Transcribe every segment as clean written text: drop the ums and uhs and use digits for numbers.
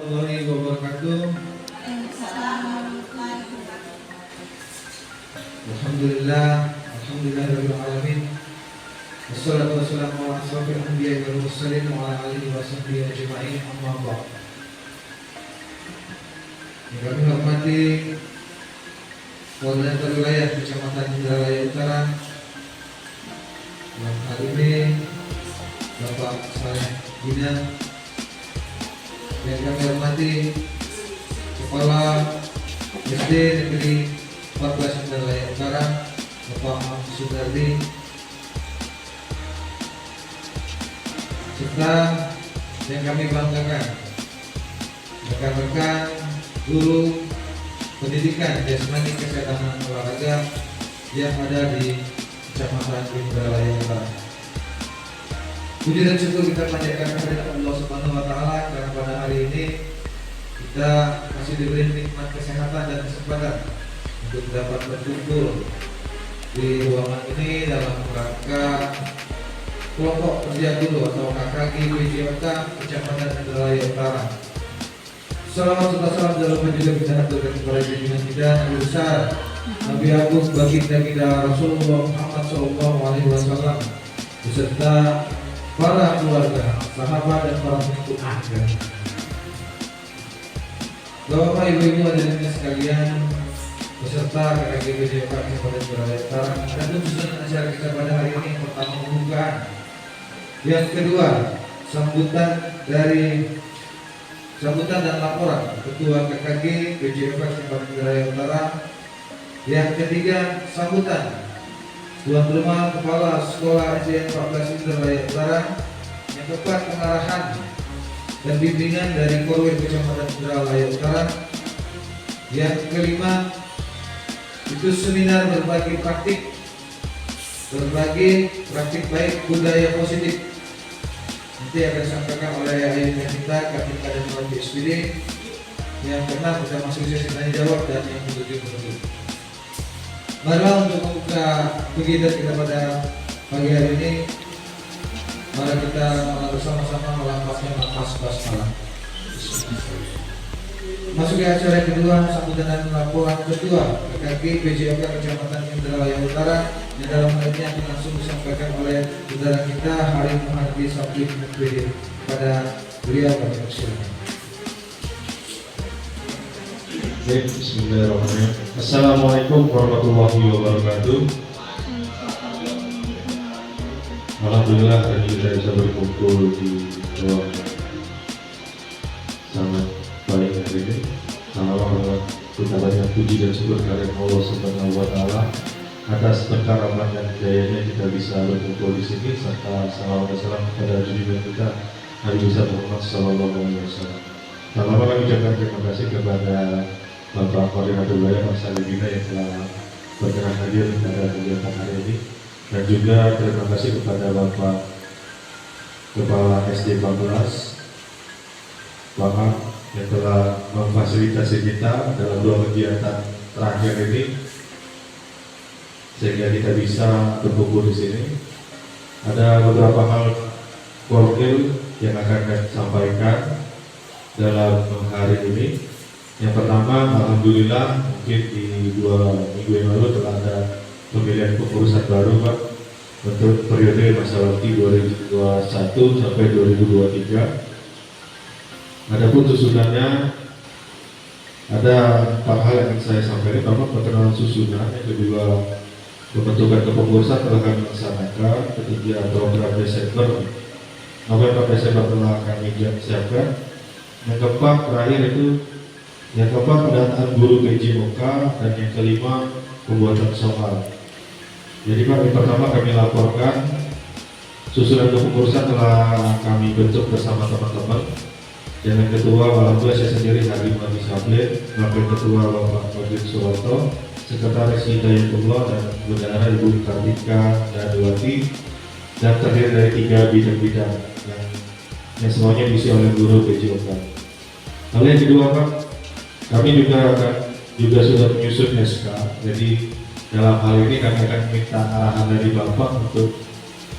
warahmatullahi wabarakatuh. Alhamdulillah, alhamdulillahirabbil alamin. Wassalatu wassalamu ala asyrofil anbiya'i wal mursalin wa ala alihi wa sahbihi ajma'in. Amma ba'd. Yang kami hormati Koordinator Wilayah Kecamatan Indralaya Utara, dalam hal ini Bapak Saleh Gina. Yang kami hormati Kepala SD Negeri 14 Indralaya Utara, Bapak Ahmad Sudardi, serta yang kami banggakan rekan-rekan guru pendidikan jasmani kesehatan olahraga yang ada di Kecamatan Indralaya Utara. Puji dan syukur kita panjatkan kehadirat Allah Subhanahu wa taala karena pada hari ini kita masih diberi nikmat kesehatan dan kesempatan untuk dapat berkumpul di ruangan ini dalam rangka kelompok kerja guru atau KKG PJOK Kecamatan Indralaya Utara. Salawat serta salam dalam juga kita haturkan kepada junjungan kita Nabi besar Nabi Agung baginda kita Rasulullah Muhammad SAW beserta para keluarga, sahabat dan para pengikut agama. Bapak Ibu hadirin sekalian, beserta KKG PJOK Kecamatan Indralaya Utara, dan khususnya acara kita pada hari ini yang pertama pembukaan, yang kedua sambutan dan laporan Ketua KKG PJOK Kecamatan Indralaya Utara, yang ketiga sambutan Tuan Rumah Kepala Sekolah SDN 14 Indralaya Utara, yang keempat pengarahan dan bimbingan dari Korwil Kecamatan Indralaya Utara, yang kelima itu seminar berbagi praktik baik budaya positif, nanti akan disampaikan oleh ayahnya kita Kapita dan Wali SPD. Yang keenam kita masuk sesi tanya jawab, dan yang ketujuh penutup. Marilah untuk membuka kegiatan kita pada pagi hari ini, mari kita bersama-sama melafazkan lafaz basmalah. Masuk ke acara kedua, sambutan dan laporan kedua KKG PJOK Kecamatan Indralaya Utara, yang dalam hal ini akan langsung disampaikan oleh saudara kita Harim Muhammad Sabri MPD. Pada beliau kami persilakan. Bismillahirrahmanirrahim. Assalamualaikum warahmatullahi wabarakatuh. Alhamdulillah hari ini kita bisa berkumpul di ruang sangat baik hari ini. Alhamdulillah kita banyak puji dan syukur kepada Allah Subhanahu wa taala atas berkah rahmat dan hidayahnya kita bisa berkumpul di sini, serta salawat dan salam kepada junjungan kita Nabi besar Muhammad sallallahu alaihi wasallam. Pertama kami ucapkan terima kasih kepada Bapak Koordinator Wilayah Pak Saleh Gina yang telah berkenan hadir pada kegiatan hari ini, dan juga terima kasih kepada Bapak Kepala SD 14 Bapak yang telah memfasilitasi kita dalam dua kegiatan terakhir ini sehingga kita bisa berkumpul di sini. Ada beberapa hal konkret yang akan saya sampaikan dalam hari ini. Yang pertama, alhamdulillah mungkin di 2 minggu yang lalu telah ada pemilihan kepengurusan baru Pak untuk periode masa bakti 2021 sampai 2023. Adapun susunannya ada 4 hal yang akan saya sampaikan. Pertama, perkenalan susunan, yang kedua pembentukan kepengurusan telah kami laksanakan, ketiga program Desember November Desember telah kami siapkan, yang keempat terakhir itu pendataan guru PJOK, dan yang kelima pembuatan soal. Jadi Pak, yang pertama kami laporkan susunan kepengurusan telah kami bentuk bersama teman-teman. Yang ketua alhamdulillah saya sendiri Harim Muhammad Sabri, wakil ketua Bapak Wajid Suwarto, sekretaris Hidayatullah, dan bendahara Ibu Kartika dan Dewati, dan terdiri dari 3 bidang-bidang yang semuanya diisi oleh guru PJOK. Lalu yang kedua Pak, kami juga sudah menyusun SK. Jadi dalam hal ini kami akan minta arahan dari Bapak untuk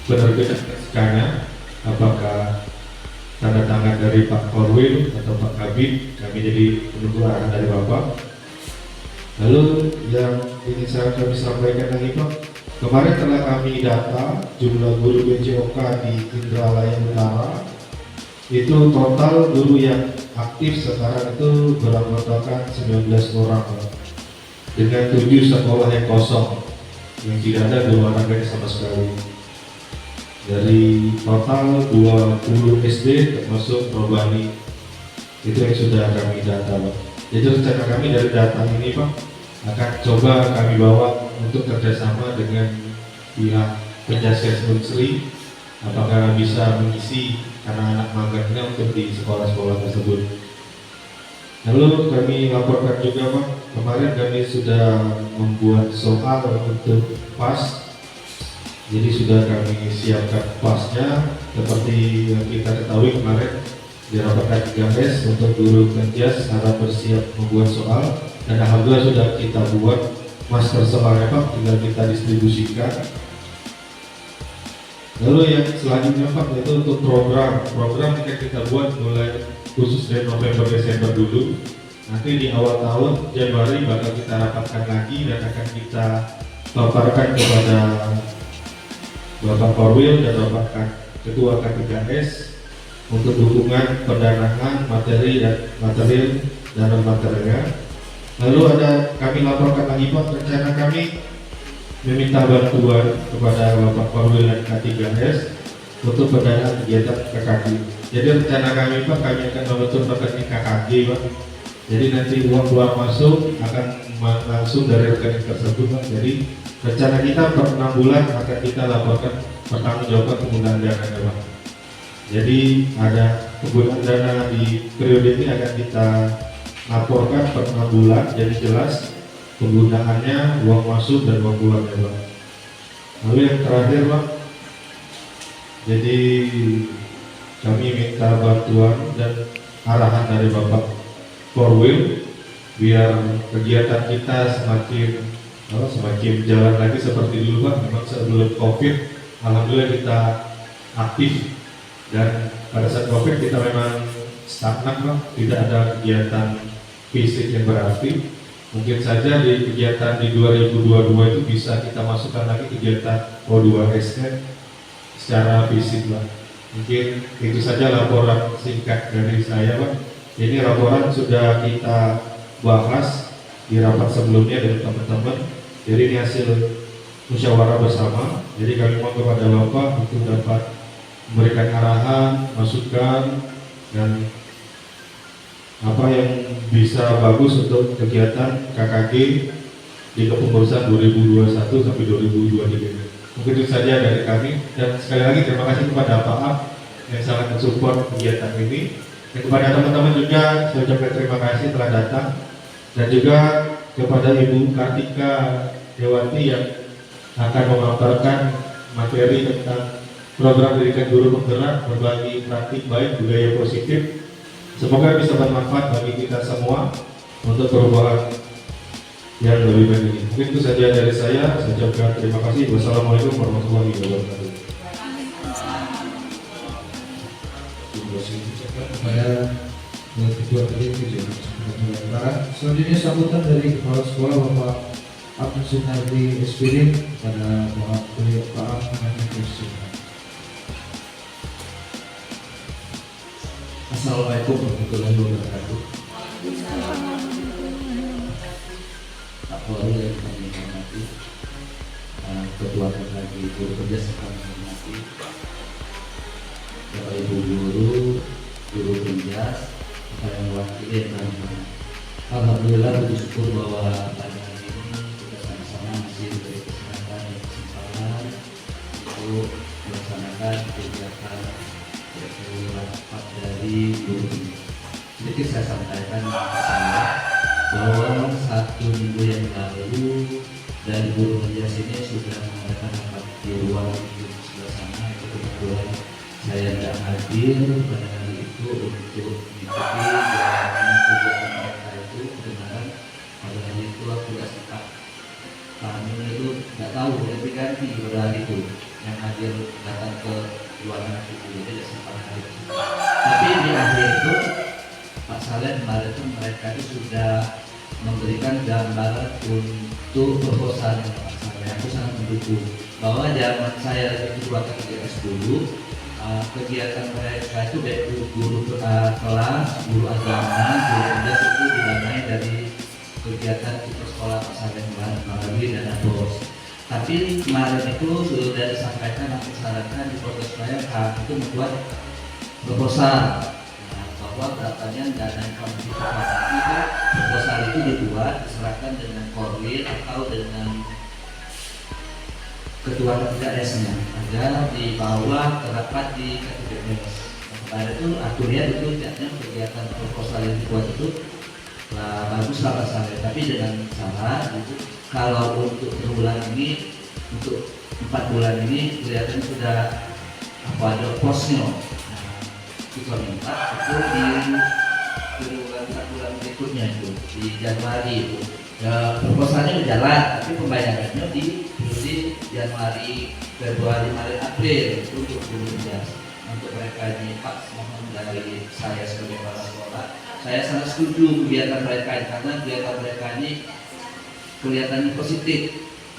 penerbitan SK-nya, apakah tanda tangan dari Pak Korwil atau Pak Kabid, kami jadi menunggu arahan dari Bapak. Lalu yang ingin kami sampaikan lagi Pak, kemarin telah kami data jumlah guru BCOK di Indralaya Utara, itu total guru yang aktif sekarang itu beranggotakan 19 orang Pak, dengan 7 sekolah yang kosong yang tidak ada guru olahraganya sama sekali. Dari total 20 SD termasuk Robani, itu yang sudah kami data Pak. Jadi rencana kami dari data ini Pak akan coba kami bawa untuk kerjasama dengan pihak Penjaskes Unsri, apakah bisa mengisi anak-anak magangnya untuk di sekolah-sekolah tersebut. Lalu kami laporkan juga Pak, kemarin kami sudah membuat soal untuk PAS. Jadi sudah kami siapkan PAS-nya seperti yang kita ketahui kemarin dirapatkan 3S untuk guru Penjas harap bersiap membuat soal, dan alhamdulillah sudah kita buat masker soalnya Pak, tinggal kita distribusikan. Lalu yang selanjutnya Pak, yaitu untuk program yang kita buat mulai khusus dari November Desember dulu. Nanti di awal tahun Januari bakal kita rapatkan lagi dan akan kita paparkan kepada Bapak Korwil dan Bapak Ketua K3S untuk dukungan pendanaan materi dan material dan materialnya. Lalu kami laporkan lagi Pak, rencana kami meminta bantuan kepada Bapak Korwil dan K3S untuk pendanaan kegiatan KKG. Jadi rencana kami Pak, kami akan membentuk rekening KKG Pak. Jadi nanti uang keluar masuk akan langsung dari rekening tersebut Pak. Jadi rencana kita per 6 bulan akan kita laporkan pertanggungjawaban penggunaan dana Pak. Jadi ada penggunaan dana di periode ini akan kita laporkan per 6 bulan, jadi jelas penggunaannya, uang masuk dan uang keluarnya Pak. Lalu yang terakhir Pak, jadi kami minta bantuan dan arahan dari Bapak Korwil biar kegiatan kita semakin jalan lagi seperti dulu Pak. Memang sebelum COVID alhamdulillah kita aktif, dan pada saat COVID kita memang stagnan Pak, tidak ada kegiatan fisik yang berarti. Mungkin saja di kegiatan di 2022 itu bisa kita masukkan lagi kegiatan O2S secara fisik Pak. Mungkin itu saja laporan singkat dari saya Pak. Ini laporan sudah kita bahas di rapat sebelumnya dengan teman-teman. Jadi ini hasil musyawarah bersama. Jadi kami mohon kepada Bapak untuk dapat memberikan arahan, masukan, dan apa yang bisa bagus untuk kegiatan KKG di kepengurusan 2021 sampai 2023. Mungkin itu saja dari kami, dan sekali lagi terima kasih kepada Pak A yang sangat mensupport kegiatan ini. Dan kepada teman-teman juga saya ucapkan terima kasih telah datang, dan juga kepada Ibu Kartika Dewati yang akan memaparkan materi tentang program pendidikan guru penggerak berbagi praktik baik budaya positif. Semoga bisa bermanfaat bagi kita semua untuk perubahan yang lebih baik ini. Mungkin itu saja dari saya ucapkan terima kasih. Wassalamualaikum warahmatullahi wabarakatuh. Kepada Ketua TPJ. Selanjutnya sambutan dari Kepala Sekolah Bapak Abdul Sunardi SPD pada Bapak Assalamualaikum warahmatullahi wabarakatuh. Pak Korwil yang kami hormati, Ketua KKG Guru Penjas yang kami hormati, Bapak Ibu Guru Penjas, Bapak yang mewakili yang kami hormati. Alhamdulillah bersyukur bahwa pada hari ini kita sama-sama masih diberi kesempatan dan kesempatan untuk melaksanakan kegiatan rapat dari guru. Sedikit saya sampaikan bahwa 1 minggu yang lalu dari guru Penjas ini sudah mengadakan rapat di ruang sebelah sana. Itu kebetulan saya tidak hadir pada hari itu untuk mengikuti jalannya kegiatan mereka itu. Kebenaran pada hari itu aku tidak sempat, kami itu tidak tahu ganti pada hari itu yang hadir datang ke ruangan itu jadi tidak sempat hadir. Tapi di akhir itu Pak Saleh kemarin itu mereka itu sudah memberikan gambaran untuk proposal yang Pak Saleh. Aku sangat mendukung bahwa zaman saya itu keluar dari S10 kegiatan mereka itu baik guru kelas, guru agama, guru kelas itu didanai dari kegiatan kita sekolah Pak Saleh melalui dana bos. Tapi kemarin itu sudah disampaikan atau disarankan di proses saya itu membuat proposal bahwa berapanya dana yang kami dikeluarkan itu proposal itu dibuat diserahkan dengan korwil atau dengan ketua KPKS-nya agar di bawah terdapat di KPKS. Pada itu akhirnya itu kegiatan proposal yang dibuat itu baguslah Pak Saleh, tapi dengan cara itu kalau untuk bulan ini, untuk 4 bulan ini kelihatan sudah ada posnya. Kita minta itu di bulan berikutnya itu di Januari itu. Ya, proposalnya berjalan, tapi pembayarannya di Januari, Februari, Maret, April untuk bulan. Untuk mereka ini Pak mohon dari saya sebagai kepala sekolah, saya sangat setuju kegiatan mereka ini, karena kegiatan mereka ini kelihatannya positif.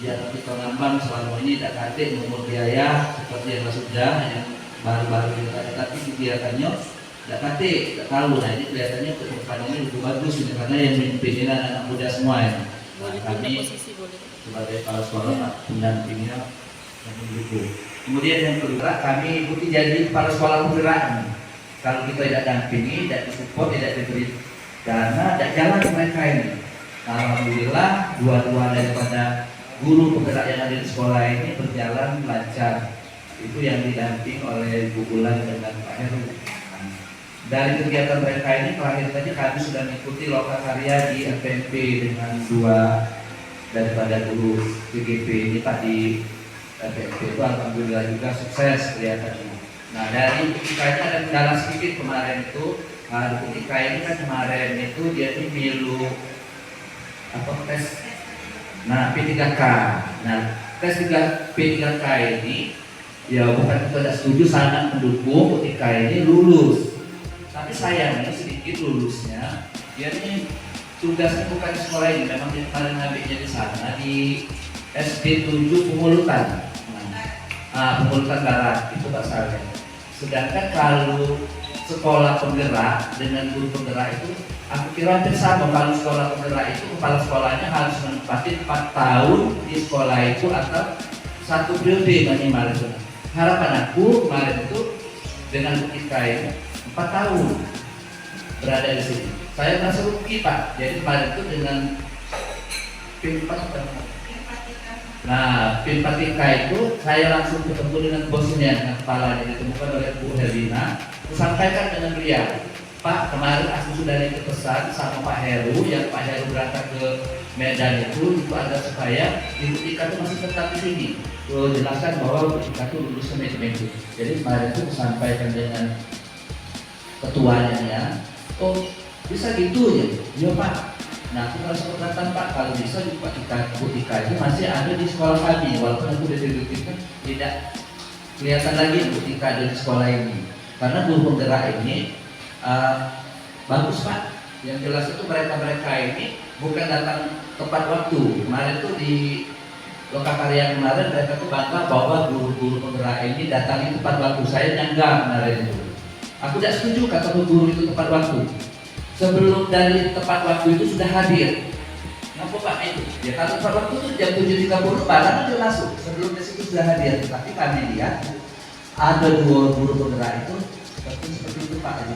Ya, tapi pengembang selama ini tidak kate nomor biaya seperti yang sudah yang baru-baru ini, tapi kegiatannya tidak kate, tidak tahu. Nah ini kelihatannya ke depan ini lebih bagus ini, karena yang memimpin ini anak muda semua ya. Nah, kami sebagai kepala sekolah pendampingnya yang mendukung. Kemudian yang kedua, kami ikuti jadi kepala sekolah penggerak. Kalau kita tidak dampingi, tidak disupport, tidak diberi dana, tidak jalan mereka ini. Alhamdulillah dua-dua daripada guru penggerak yang ada di sekolah ini berjalan lancar. Itu yang didamping oleh Bu Bulan dengan Pak Heru. Dari kegiatan mereka ini terakhir tadi kami sudah mengikuti lokal karya di FMP dengan 2 daripada guru PGP ini Pak di FMP itu alhamdulillah juga sukses kelihatannya. Nah dari ketika ini ada kendala sedikit kemarin itu. Ketika ini kan kemarin itu dia milu tes. Nah P3K. Nah tes P3K ini ya bukan kita tidak setuju, sangat mendukung ketika ini lulus. Tapi sayangnya sedikit lulusnya dia ini tugasnya bukan di sekolah ini, memang di kemarin ngambilnya di sana di SD 7 Pemulutan. Pemulutan Barat itu Pak Saleh. Sedangkan kalau sekolah penggerak dengan guru penggerak itu aku kira hampir sama. Kalau sekolah penggerak itu kepala sekolahnya harus menempati 4 tahun di sekolah itu atau 1 periode minimal itu. Harapan aku kemarin itu dengan ketika ini 4 tahun berada di sini. Saya merasa rugi Pak. Jadi kemarin itu dengan P4K itu saya langsung ketemu dengan bosnya, dengan kepalanya ditemukan oleh Bu Helina. Sampaikan dengan beliau, Pak kemarin aku sudah nitip pesan sama Pak Heru, yang Pak Heru berangkat ke Medan itu agar supaya Ibu Tika itu masih tetap di sini. Jelaskan bahwa Ibu Tika itu lulus manajemen itu. Jadi kemarin itu sampaikan dengan ketuanya ya, oh bisa gitu ya, iya Pak. Nah aku merasa keberatan Pak, kalau bisa Ibu Tika itu masih ada di sekolah kami, walaupun aku sudah diduktikan tidak kelihatan lagi Ibu Tika ada di sekolah ini. Karena guru penggerak ini bagus Pak. Yang jelas itu mereka ini bukan datang tepat waktu. Kemarin tuh di Lokakarya kemarin mereka tuh bangga bahwa guru-guru penggerak ini datangnya tepat waktu. Saya nyangga kemarin itu. Aku tidak setuju kata guru itu tepat waktu. Sebelum dari tepat waktu itu sudah hadir. Kenapa Pak itu? Ya kalau tepat waktu itu jam 7.30 barang aja masuk. Sebelum di situ sudah hadir. Tapi kami lihat ada 2 guru penggerak itu seperti itu Pak.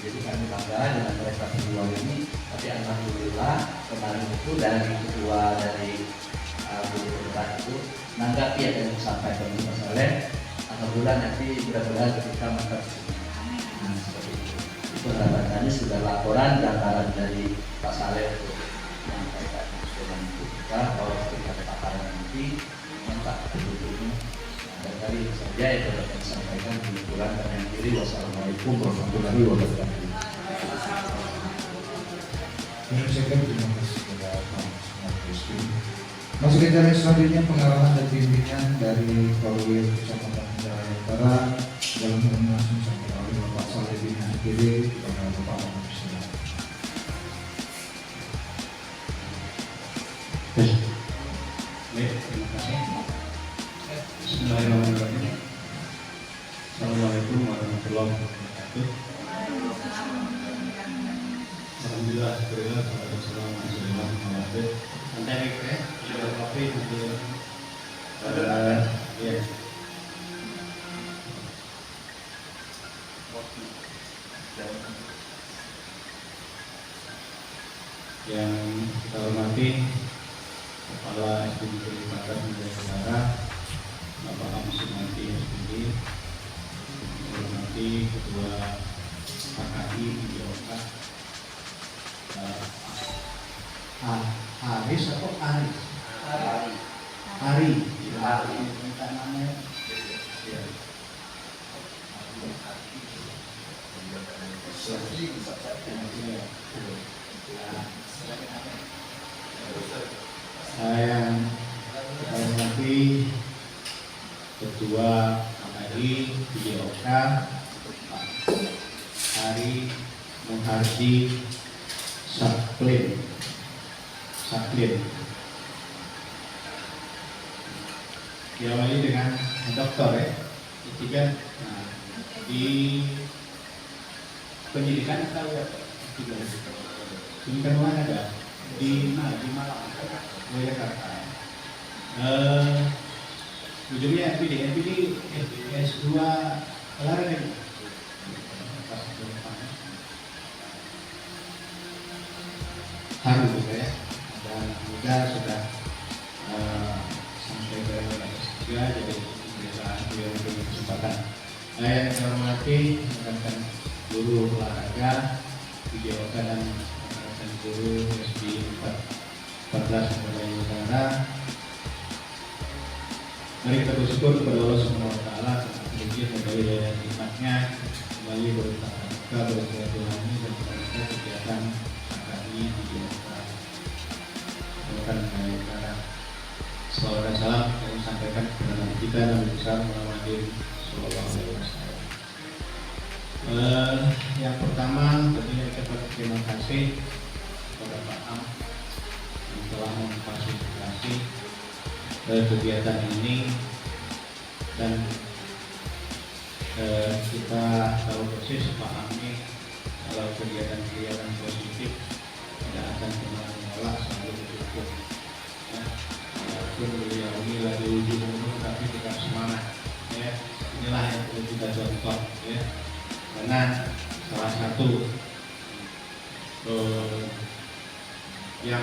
Jadi kami bangga dengan mereka berdua ini. Tapi alhamdulillah kemarin itu dari ketua dari guru penggerak itu menanggapi apa yang disampaikan oleh Pak Saleh. Alhamdulillah nanti mudah-mudahan ketika mantap seperti itu. Itu harapan kami sudah laporan gambaran dari Pak Saleh untuk menyampaikan dengan kita bahwa ketika paparan nanti mantap penduduknya. Dan kali saja yang dapat kami sampaikan kebetulan kami akhiri. Wassalamualaikum warahmatullahi wabarakatuh. Terima kasih kepada Pak Rizky. Masuk ke selanjutnya pengalaman dan bimbingan dari Korwil Kecamatan Jaya Utara dalam hal ini langsung disampaikan oleh Bapak Saleh bin Akhiri kepada Bapak Presiden. Baik, terima kasih. Bismillahirrahmanirrahim. Assalamualaikum warahmatullahi wabarakatuh. Alhamdulillah, syukurillah, salatu wassalamu ala rasulillah. Santai nih, sudah kopi gitu. Ya. Yang kita hormati Kepala SDG Barat Nusantara Utara, Bapak Amsumati SDG, hormati Ketua KKI di Oka, Haris atau Aris? Hari. Minta namanya. Ya. Saya hormati Ketua KKI di Oka, Pak Hari Muhardi Saklin. Diawali dengan dokter ya, ketiga. Nah, di pendidikan atau ya? Pendidikan mana ada? Di Malang, oh ya Jakarta. Ujungnya NPD S2 olahraga. Haru ya, dan muda sudah sampai ke S3, jadi bisa beliau memberi kesempatan. Yang saya hormati rekan guru olahraga video dan rekan guru SD 14 Surabaya Utara. Mari kita bersyukur kepada Allah Subhanahu Wa Taala karena medali dan nikmatnya kembali bersilaturahmi dan melakukan kegiatan KKI di Jakarta. Akan para salawat dan salam kami sampaikan kepada Nabi kita Nabi besar Muhammad Sallallahu Alaihi Wasallam. Yang pertama tentunya kita berterima kasih kepada Pak Am yang telah memfasilitasi kegiatan ini, dan kita tahu persis Pak Am ini kalau kegiatan-kegiatan positif tidak akan pernah menolak, selalu mendukung. Ya, walaupun beliau ini lagi ujung umur tapi tetap semangat. Ya, inilah yang perlu kita contoh. Ya, karena salah satu yang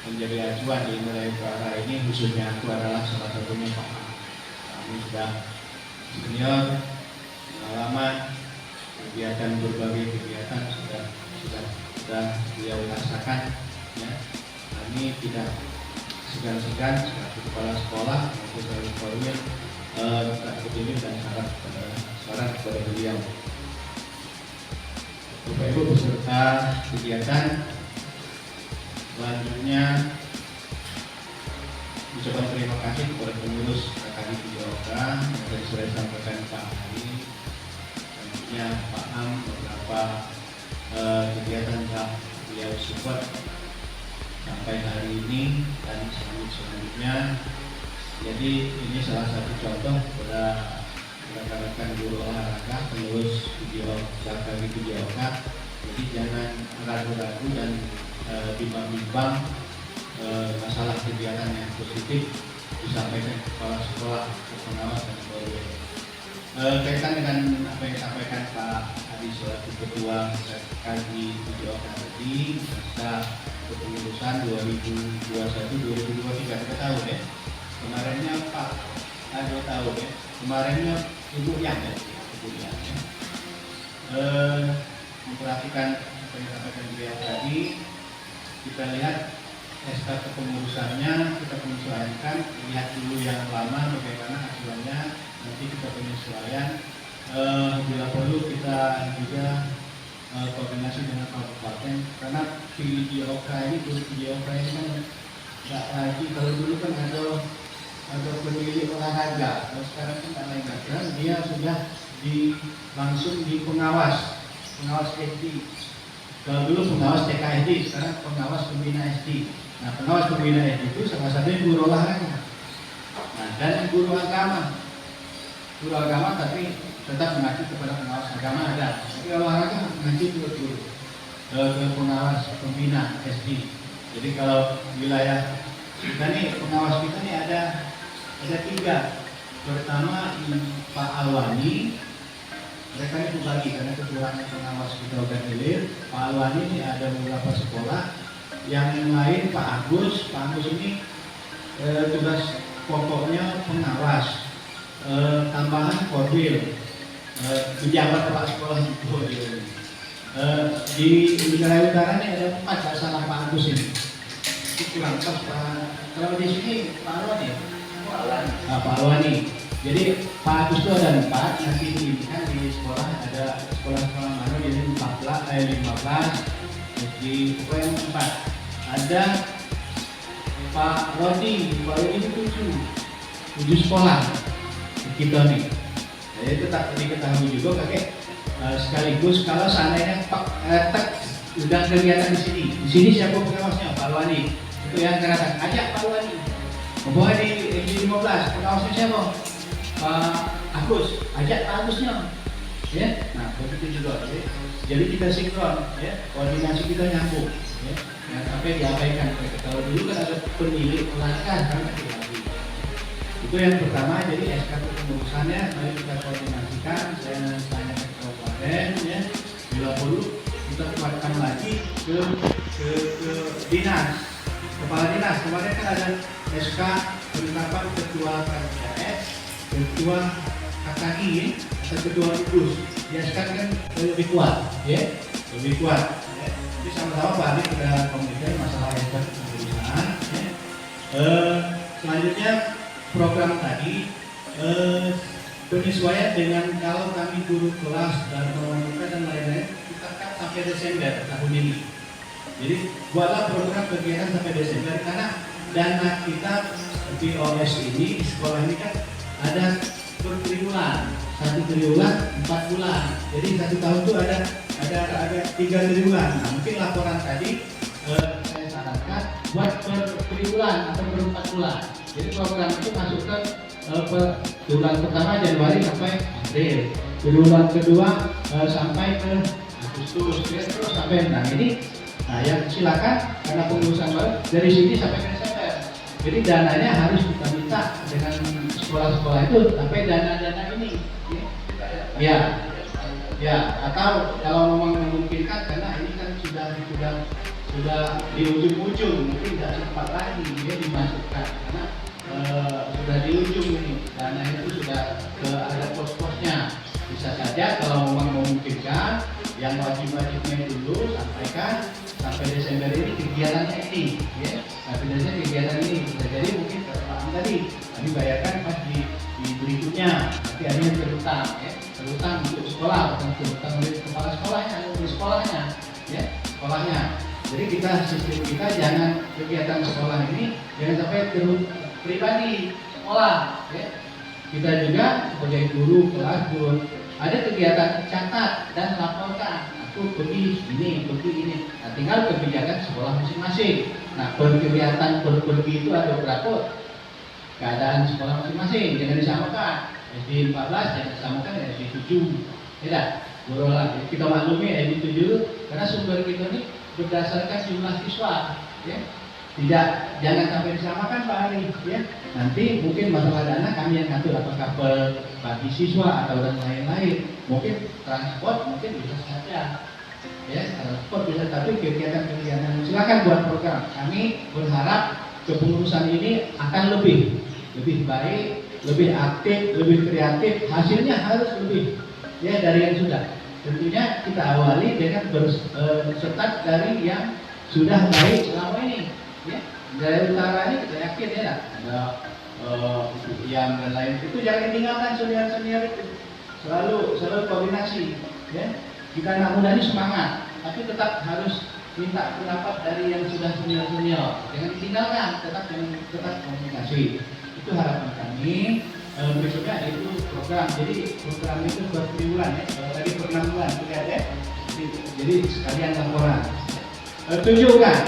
menjadi acuan di wilayah utara ini khususnya aku adalah salah satunya Pak Am. Kami sudah senior, pengalaman, berbagai kegiatan sudah beliau rasakan. Ya, kami tidak segan-segan sebagai kepala sekolah maupun dari formil akademik dan syarat kepada beliau. Bapak Ibu beserta kegiatan selanjutnya, ucapan terima kasih kepada pengurus KKI di Oka yang tadi sudah disampaikan Pak Hari. Selanjutnya Pak Am beberapa kegiatan telah beliau support sampai hari ini dan selanjutnya. Jadi ini salah satu contoh kepada rekan-rekan guru olahraga pengurus video KKI di Oka. Jadi jangan ragu-ragu dan bimbang-bimbang masalah kegiatan yang positif disampaikan ke kepala sekolah, ke pengawas dan sebagainya. Kaitan dengan apa yang disampaikan Pak Adi selaku Ketua KKI di Oka tadi, masa kepengurusan 2021-2023 kita tahu ya. Kemarinnya Pak Adi tahu ya. Kemarinnya Ibu Yang ya, Ibu Yang ya. Memperhatikan apa yang disampaikan beliau tadi, kita lihat SK kepengurusannya, kita menyesuaikan, lihat dulu yang lama bagaimana hasilnya, nanti kita penyesuaian. Bila perlu kita juga koordinasi dengan kabupaten, karena video ini kan nggak lagi, kalau dulu kan ada pemilih olahraga, kalau sekarang kan ada yang gagal, dia sudah langsung di pengawas SD. Kalau dulu pengawas TKSD, sekarang pengawas pembina SD. Nah, pengawas pembina SD itu salah satunya guru olahraga. Nah, dan guru agama tapi tetap mengacu kepada pengawas agama ada. Tapi olahraga mengacu ke pengawas pembina SD. Jadi kalau wilayah kita nih, pengawas kita nih ada 3. Pertama Pak Alwani, mereka ini berbagi karena ketuanya pengawas kita udah hilir. Pak Alwani ini ada beberapa sekolah, yang lain Pak Agus ini tugas pokoknya pengawas, tambahan kodim, pejabat kepala sekolah itu. Di wilayah utara ini ada 4, nggak salah Pak Agus ini. Itu kurang pas Pak. Kalau di sini Pak Alwani, Pak Alwani. Jadi Pak Agus itu ada 4, nanti ini kan di sekolah ada sekolah-sekolah mana jadi 15, di pokoknya 4. Ada Pak Rodi itu 7 sekolah di kita nih. Jadi itu tak diketahui juga kakek. Sekaligus kalau seandainya udah kegiatan di sini siapa pengawasnya? Pak Alwani. Itu yang katakan ajak Pak Alwani. Membawa di 15 pengawasnya siapa? Pak Agus, ajak Pak Agusnya, ya. Nah, begitu juga, ya. Jadi kita sinkron, ya. Koordinasi kita nyambung, ya. Jangan sampai diabaikan. Kalau dulu kan ada pemilik olahraga, kan lagi. Itu yang pertama. Jadi SK kepengurusannya mari kita koordinasikan. Saya tanya ke kabupaten, ya. Bila perlu kita kuatkan lagi ke dinas, kepala dinas. Kemarin kan ada SK penetapan ketua KKS, ketua KKI atau ketua gugus. Dia sekarang kan lebih kuat, ya, lebih kuat. Ya. Jadi sama-sama balik kita komunikasi masalah SK kepengurusan. Ya. Selanjutnya program tadi penyesuaian dengan kalau kami guru kelas dan pemerintah dan lain-lain kita kan sampai Desember tahun ini. Jadi buatlah program kegiatan sampai Desember karena dana kita di OS ini di sekolah ini kan ada per triwulan, 1 triwulan 4 bulan. Jadi 1 tahun itu ada 3 triwulan. Nah, mungkin laporan tadi saya sarankan buat per triwulan atau per 4 bulan. Jadi program itu masuk ke triwulan pertama Januari sampai April, triwulan kedua sampai ke Agustus, terus sampai yang silakan karena pengurusan baru dari sini sampai ke Desember. Jadi dananya harus kita minta dengan sekolah-sekolah itu sampai dana-dana ini, ya. Atau kalau memang memungkinkan karena ini kan sudah di ujung-ujung, mungkin tidak sempat lagi dia dimasukkan karena sudah di ujung ini, dana itu sudah ada pos-posnya. Bisa saja kalau memang memungkinkan yang wajib-wajibnya dulu sampaikan sampai Desember ini kegiatannya ini, ya. Sampai Desember kegiatan ini bisa jadi mungkin kelupaan tadi kami bayarkan pas di berikutnya, nanti ada yang terutang, ya. Terutang untuk sekolah, bukan terutang oleh kepala sekolahnya, oleh sekolahnya, ya, sekolahnya. Jadi sistem kita jangan kegiatan sekolah ini jangan sampai pribadi sekolah, ya. Kita juga sebagai guru kelas pun ada kegiatan catat dan laporkan. Aku pergi ini. Nah, tinggal kebijakan sekolah masing-masing. Nah, kegiatan pergi itu ada berapa? Keadaan sekolah masing-masing jangan disamakan. SD 14 jangan disamakan dengan SD 7. Tidak, kita maklumi SD 7 karena sumber kita ini berdasarkan jumlah siswa, ya. Jangan sampai disamakan Pak Ari, ya. Nanti mungkin masalah dana kami yang ngatur apakah bagi siswa atau dan lain-lain. Mungkin transport mungkin bisa saja, ya, transport bisa, tapi kegiatan silakan buat program. Kami berharap kepengurusan ini akan lebih baik, lebih aktif, lebih kreatif. Hasilnya harus lebih, ya, dari yang sudah. Tentunya kita awali dengan start dari yang sudah baik selama ini. Ya, dari utara ini kita yakin ya ada yang dan lain itu jangan ditinggalkan senior itu selalu koordinasi, ya. Kita anak muda ini semangat tapi tetap harus minta pendapat dari yang sudah senior jangan ditinggalkan, tetap komunikasi. Itu harapan kami. berikutnya itu program. Jadi program itu per bulan ya. Kalau tadi per 6 bulan lihat ya. Jadi sekalian laporan. Tunjukkan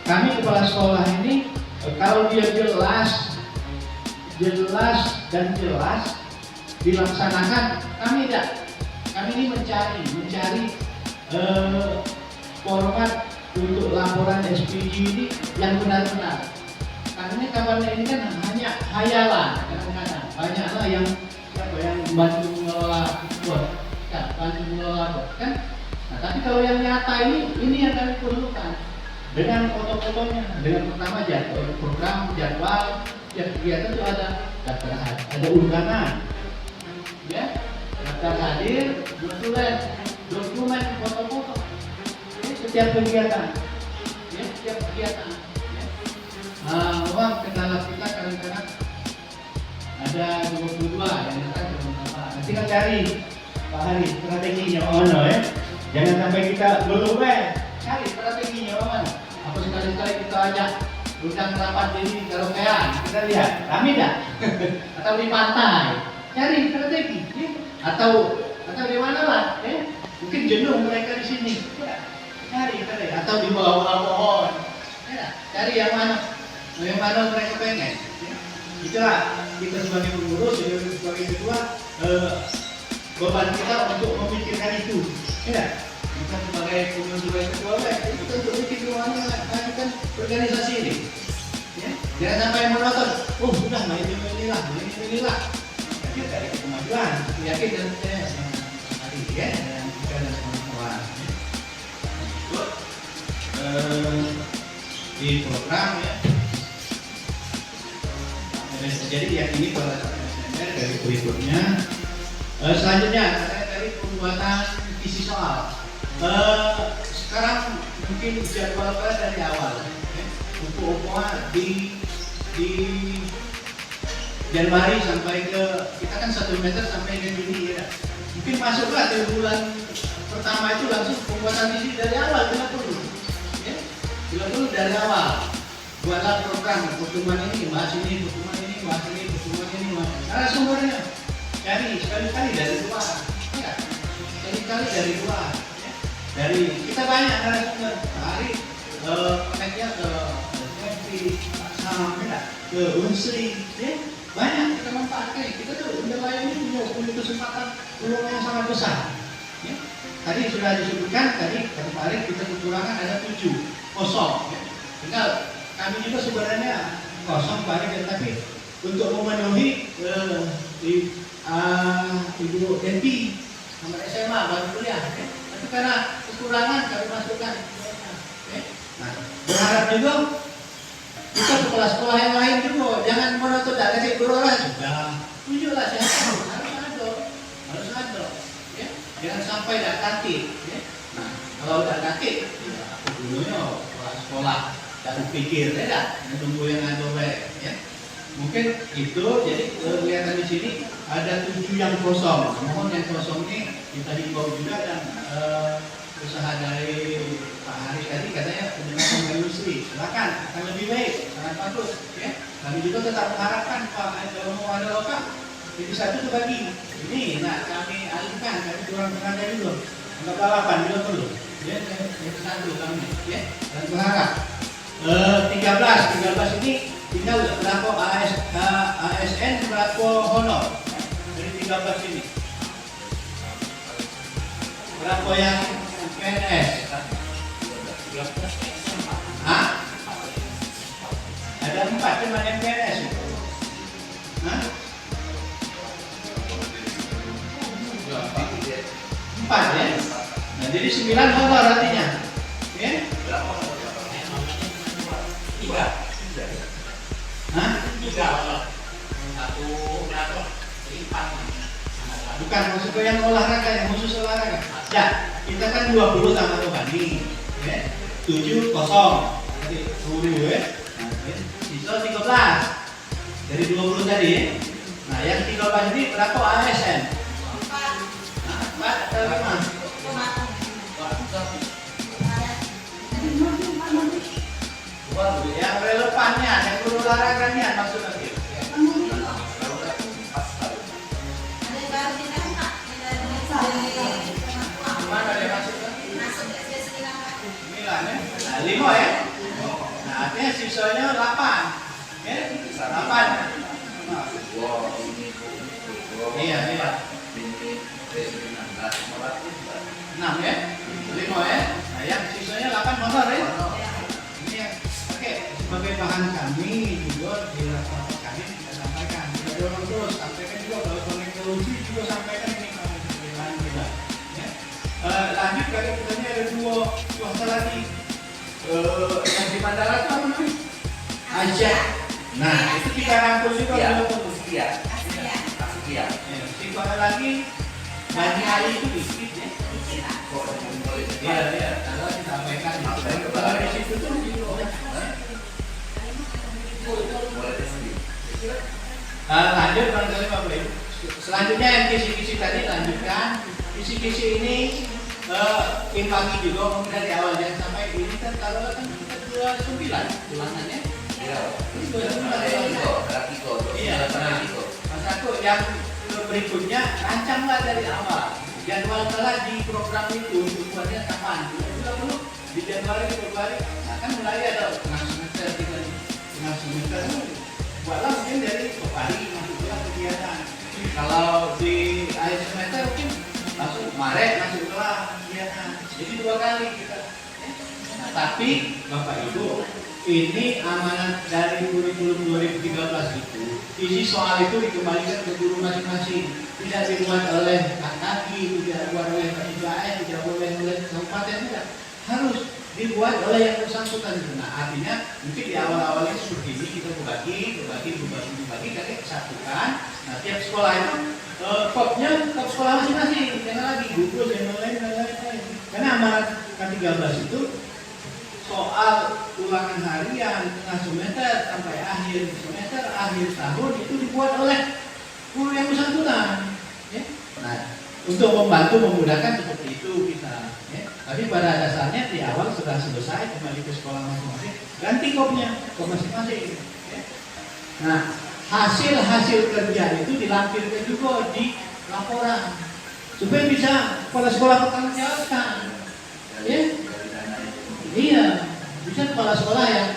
kami kepala sekolah ini kalau dia jelas dan jelas dilaksanakan, kami tidak. Kami ini mencari format untuk laporan SPG ini yang benar-benar. Karena kabarnya ini kan hanya hayalan, kadang-kadang banyaklah yang bantu mengelola bot, bantu mengelola bot, kan? Nah, tapi kalau yang nyata ini yang kami perlukan dengan foto-fotonya, dengan pertama jadwal program, jadwal, kegiatan itu ada daftar hadir, ada undangan, ya, daftar hadir, dokumen, foto-foto, ini setiap kegiatan, ya, setiap kegiatan. Memang kendala kita kadang-kadang ada 22 yang datang ke beberapa. Nanti kita cari Pak Hari strateginya mana ya. Jangan sampai kita belum cari strateginya mana. Apa sekali-kali kita ajak undang rapat jadi karaokean, kita lihat kami dah atau di pantai cari strategi ya? atau di mana lah ya? Mungkin jenuh mereka di sini ya. cari atau di bawah pohon ya. Cari yang mana mereka pengen ya. Itulah kita sebagai pengurus, sebagai ketua beban kita untuk memikirkan itu ya. Kita sebagai pengurus, sebagai ketua kita untuk mikir kemana lanjutkan organisasi ini ya. Jangan sampai menonton sudah inilah ya, kita ada kemajuan yakin dan saya hari ya dan kita dan kawan-kawan di program ya. Jadi yang ini dari berikutnya selanjutnya dari pembuatan isi soal. Sekarang mungkin jadwalkan dari awal ya. Buku-bukuan di Januari sampai ke kita kan 1 meter sampai ke Juni ya. Mungkin masuklah ke bulan pertama itu langsung pembuatan isi dari awal dulu ya. Dulu dari awal buatlah program pertemuan ini bahas ini pertemuan ini bahas ini pertemuan ini karena sumbernya cari sekali-kali dari luar ya. Sekali-kali dari luar ya. Dari kita banyak narasumber hari koneknya ke FP Sam ya, ke Unsri ya. Banyak kita manfaatkan kita tuh nelayan ini punya kesempatan peluang yang sangat besar ya. Tadi sudah disebutkan tadi kemarin kita kekurangan ada 7 kosong ya. Tinggal kami juga sebenarnya kosong banyak, tapi untuk memenuhi Ibu Enti sama SMA baru kuliah, ya. Tapi karena kekurangan kami masukkan. Ya. Nah, berharap juga kita kepala sekolah yang lain juga jangan menuntut dari guru orang sudah tunjuklah siapa harus ada, ya. Jangan sampai tidak tatip. Ya. Nah, kalau tidak tatip, ya dulunya kepala sekolah. Tak pikir, tidak, tunggu yang ada ya. Mungkin itu, jadi kelihatan di sini ada 7 yang kosong. Mohon yang kosong ini kita himbau juga dan usaha dari Pak Hari tadi katanya penjelasan industri. Silakan, akan lebih baik, sangat bagus. Ya. Kami juga tetap mengharapkan Pak kalau mau ada lokal, jadi satu itu bagi. Ini nak kami alihkan, kami kurang tenaga dulu. Enggak balapan juga perlu. Ya, itu satu kami. Ya, dan berharap. 13 ini tinggal berapa ASN berapa honor dari 13 ini berapa yang PNS ada 4 cuma yang PNS Hah? 4 ya nah, jadi 9 honor artinya ya Hah? 3 satu berapa? 4 bukan maksud yang olahraga, yang khusus olahraga ya, kita kan 20 sama Rohani ya? 7 kosong jadi 10 ya sisa 13 dari 20 tadi ya? Nah yang 13 ini berapa ASN? 4 atau 5? Yang relevannya, yang berolahraganya maksud lagi. sisanya 8. Ya, 8. Iya. 6 ya? 5 ya? Nah, yang sisanya 8 motor ya? Ini yang oke, sebagai bahan kami juga di rapat kami kita sampaikan. Kita dorong terus, sampaikan juga kalau teknologi juga sampaikan ini kami sebagai bahan kita. Ya. Lanjut kali kita ini ada 2 swasta lagi. Yang di Mandala itu apa namanya? Aja. Nah, itu kita rangkul juga dulu. Ya, si lagi Bani Ali itu dikit ya. Iya, kalau disampaikan kalau di situ tuh lanjut barangkali Bapak Ibu. Selanjutnya yang kisi-kisi tadi lanjutkan. Kisi-kisi ini imbangi juga dari awal jangan sampai ini kan kalau kan kita 29 ulangannya. Ini 29 Iya. Mas aku yang berikutnya rancanglah dari awal. Jadwal telah di program itu tujuannya kapan? Kita perlu di Januari, Februari. Nah, kan mulai ada tengah semester, tengah semester. Buatlah mungkin dari Februari masuklah kegiatan. Kalau di akhir semester mungkin masuk Maret masuklah kegiatan. Jadi 2 kali kita. Nah, tapi Bapak Ibu, ini amanat dari kurikulum 2013 itu. Isi soal itu dikembalikan ke guru masing-masing. Tidak dibuat oleh Kaki, tidak dibuat oleh K3S, tidak boleh oleh kabupaten, tidak. Harus dibuat oleh yang bersangkutan. Nah, artinya mungkin di awal-awalnya seperti ini kita berbagi, kita kesatukan. Nah, tiap sekolah itu kopnya ke sekolah masing-masing. Jangan lagi gugus yang lain. Karena amanat K13 itu soal ulangan harian tengah semester sampai akhir semester, akhir tahun itu dibuat oleh guru yang bersangkutan. Ya? Nah, untuk membantu memudahkan seperti itu kita. Ya? Tapi pada dasarnya di awal sudah selesai, kembali ke sekolah masing-masing, ganti kopnya ke masing-masing. Ya? Nah, hasil kerja itu dilampirkan juga di laporan supaya bisa kepala sekolah bertanggung jawabkan. Ya? Iya, bisa kepala sekolah yang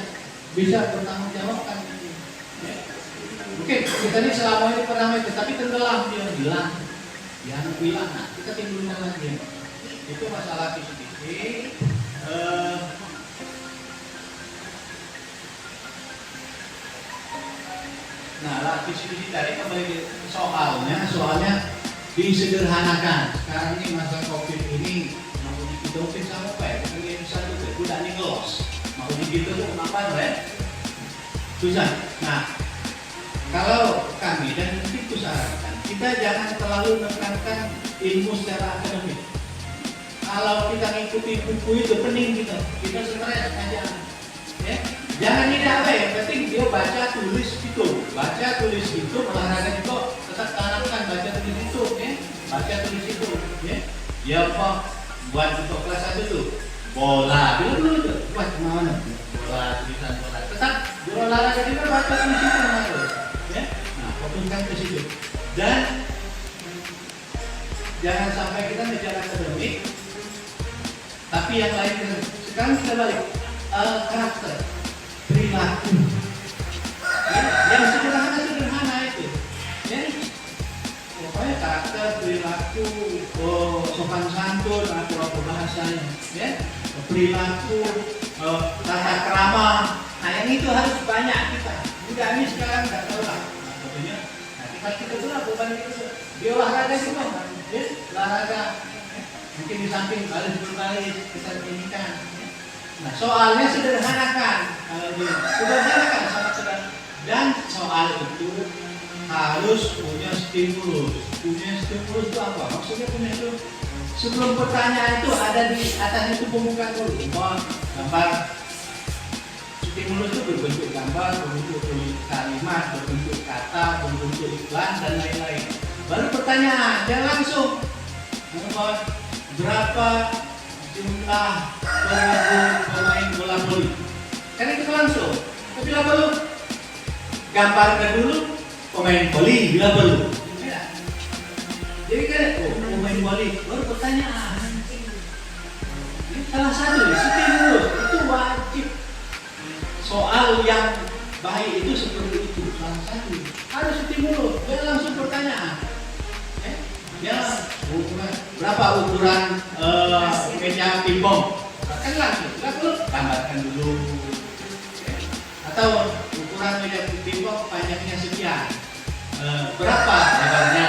bisa bertanggung jawabkan. Ya. Oke, kita ini selama ini pernah itu, tapi tenggelam dia hilang, nah kita timbulkan lagi. Itu masalah kisi-kisi. Nah, kisi-kisi tadi kembali ke soalnya disederhanakan. Sekarang ini masa COVID ini mau dihidupi sama apa ya? Pengen satu udah nih ngelos. Mau digitu tuh kenapa ya? Susah. Nah, kalau kami dan mungkin itu sarankan, kita jangan terlalu menekankan ilmu secara akademik. Kalau kita ngikuti buku itu pening kita stres aja. Ya, jangan tidak apa ya, penting dia baca tulis itu, olahraga juga tetap tanamkan baca tulis itu, ya, baca tulis itu, ya. Ya apa buat untuk kelas 1 tuh bola dulu tuh, buat mana? Bola tulisan bola. Tetap berolahraga juga baca tulis itu, ya. Nah, fokuskan ke situ. Dan jangan sampai kita bicara akademik, tapi yang lain. Sekarang kita balik karakter, perilaku, ya, yang sederhana itu, ya. Pokoknya karakter, perilaku, sopan santun, atau bahasanya, ya, perilaku, tata krama. Nah, yang itu harus banyak kita. Mudah ini sekarang nggak tahu lah. Pokoknya, nanti kita tuh bukan itu. Di olahraga juga, ya, olahraga. Mungkin di samping baris kita inikan. Nah, soalnya sederhanakan. Sederhanakan sangat sederhana. Dan soal itu harus punya stimulus. Itu apa? Maksudnya punya itu. Sebelum pertanyaan itu ada di atas itu pembukaan dulu. Gambar. Stimulus itu berbentuk gambar, berbentuk kalimat, berbentuk kata, berbentuk iklan dan lain-lain. Baru pertanyaan, jangan langsung. Berapa jumlah pemain bola voli? Kan itu langsung. Tapi bila perlu gambarkan dulu pemain voli bila perlu. Jadi kan pemain voli baru pertanyaan. Ini salah satu stimulus itu wajib. soal yang baik itu seperti itu. Salah satu harus stimulus, jangan langsung pertanyaan. Ya, berapa ukuran meja pingpong? Kan langsung, tambahkan dulu. Atau ukuran meja pingpong panjangnya sekian, berapa lebarnya?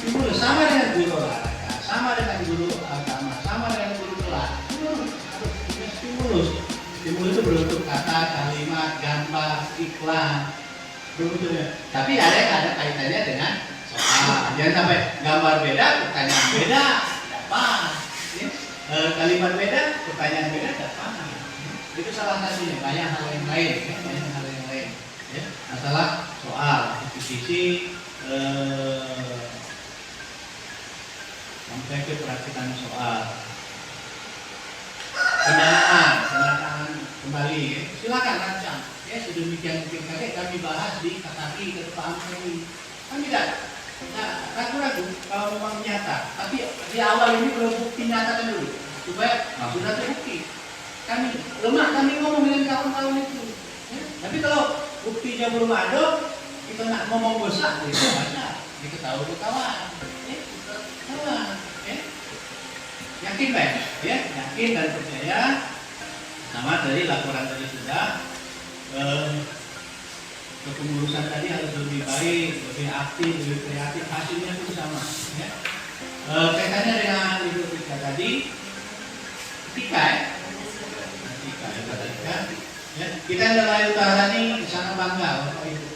Stimulus sama dengan guru olahraga, sama dengan guru agama, sama dengan guru kelas. Harus punya stimulus. Stimulus itu berbentuk kata, kalimat, gambar, iklan. Tapi ada yang ada kaitannya dengan soal. Jangan sampai gambar beda, pertanyaan beda, dapat. Kalimat beda, pertanyaan beda, dapat. Itu salah satunya. Banyak hal yang lain, banyak hal yang lain. Masalah soal sisi sampai ke praktikan soal. Pendanaan kembali. Silakan rancang. Sedemikian mungkin kami bahas di KKI kedepan ini. Kan tidak ragu-ragu kalau memang nyata. Tapi di awal ini belum bukti nyata dulu supaya sudah terbukti. Kami lemah kami ngomong dengan kawan-kawan itu. Tapi kalau buktinya belum ada, kita nak ngomong besar, itu banyak. Diketahui ke kawan. Yakin baik, yakin dan percaya. Sama dari laporan tadi sudah. Kepengurusan tadi harus lebih baik, lebih aktif, lebih kreatif, hasilnya pun sama. Kaitannya dengan Ibu Tika tadi, etika kita dari utara ini sangat bangga Bapak Ibu,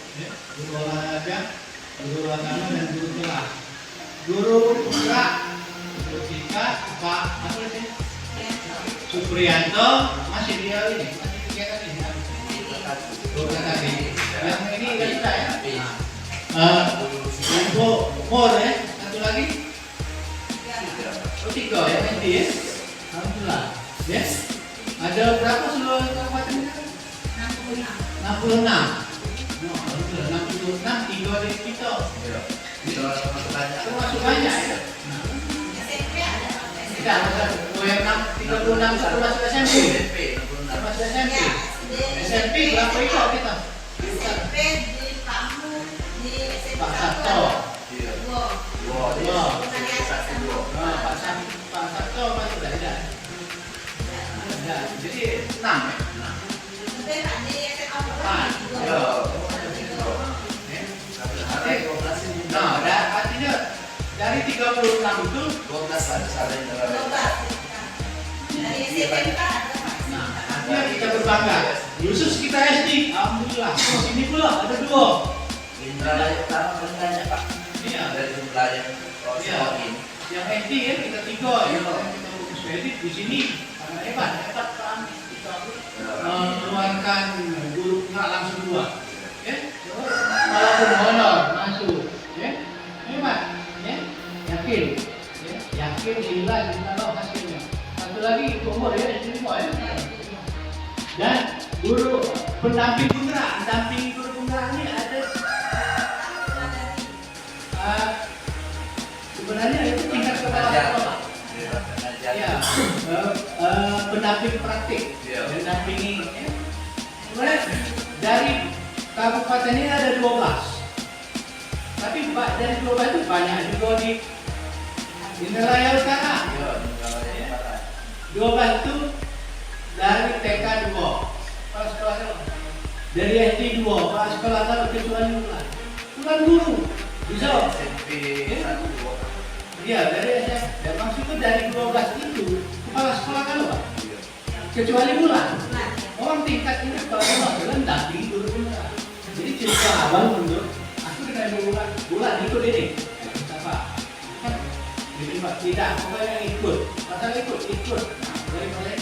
guru olahraga, guru agama dan guru kelas, guru gerak, guru Tika, Pak apa sih? Suprianto masih dia ini, masih kegiatan ini. Yang ini kan kita ya. More ya, satu lagi. Tiga ya nanti ya. Alhamdulillah. Yes. Ada berapa seluruh kabupaten kita? 66. No, 66 tiga dari kita. Termasuk banyak ya. Tidak, yang 36 termasuk SMP. Termasuk SMP. SMP berapa itu kita? SMP di kamu di SMP Pak Sabto. Dua. Pak Sabto masih ada. Jadi 6 ya. Nah, artinya dari 36 itu 12 ada dari SMP artinya kita berbangga. Khusus kita SD, alhamdulillah. Sini pula ada 2. Indralaya Utara banyak Pak. Iya. Dari jumlah yang ini. Yang SD ya kita 3 ya. Kita fokus edit di sini karena hebat Pak. Kita mengeluarkan guru enggak langsung 2. Ya. Walaupun honor masuk. Ya. Hebat. Ya. Yakin. Ya. Yakin nilai kalau hasilnya. Satu lagi umur ya, ini kok ya. Dan guru pendamping penggerak, pendamping guru penggerak ini ada sebenarnya itu tingkat kepala sekolah. Ya, pendamping praktik, pendampingi. Kemudian dari kabupaten ini ada 12. Tapi dari 12 itu banyak juga di Indralaya Utara. 12 itu dari TK 2, kepala sekolah dari SD 2, kepala sekolah 1 kecuali bulan guru bisa SMP 1 iya dari SMP dan maksudnya dari 12 itu kepala sekolah kan Pak kecuali bulan orang tingkat ini kepala sekolah dampingi guru penggerak jadi cerita abang untuk aku dengan bulan ikut ini apa kan jadi Pak tidak pokoknya ikut masalah ikut dari mulai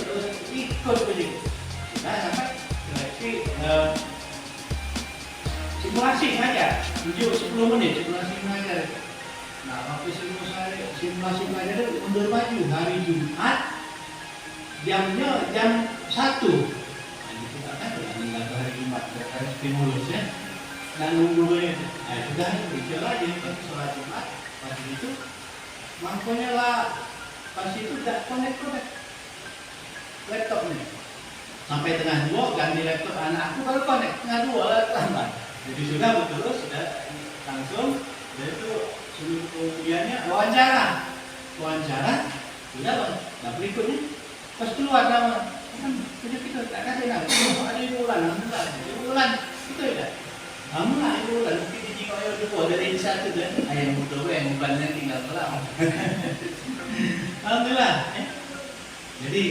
ikut begitu. Nah, sampai seleksi simulasi saja 10 menit simulasi mengajar. Nah, waktu simulasi mengajar itu mundur maju hari Jumat jamnya jam 1. Nah, kita kan nggak hari Jumat hari stimulus ya. Dan nunggu itu. Nah, sudah itu lagi sholat Jumat pas itu mangkonya lah pas itu tidak connect laptopnya sampai tengah 2 ganti laptop anak aku baru connect tengah 2 lambat. Jadi sudah betul sudah langsung dia itu suruh kemudiannya wawancara sudah bang. Nah berikutnya pas keluar nama kan kita tak kasih lah ada 5 bulan 6 bulan itu ya. Kamu lah 5 bulan mungkin di kau yang dulu dari satu dan ayam muda yang bukannya tinggal pulang. Alhamdulillah. Jadi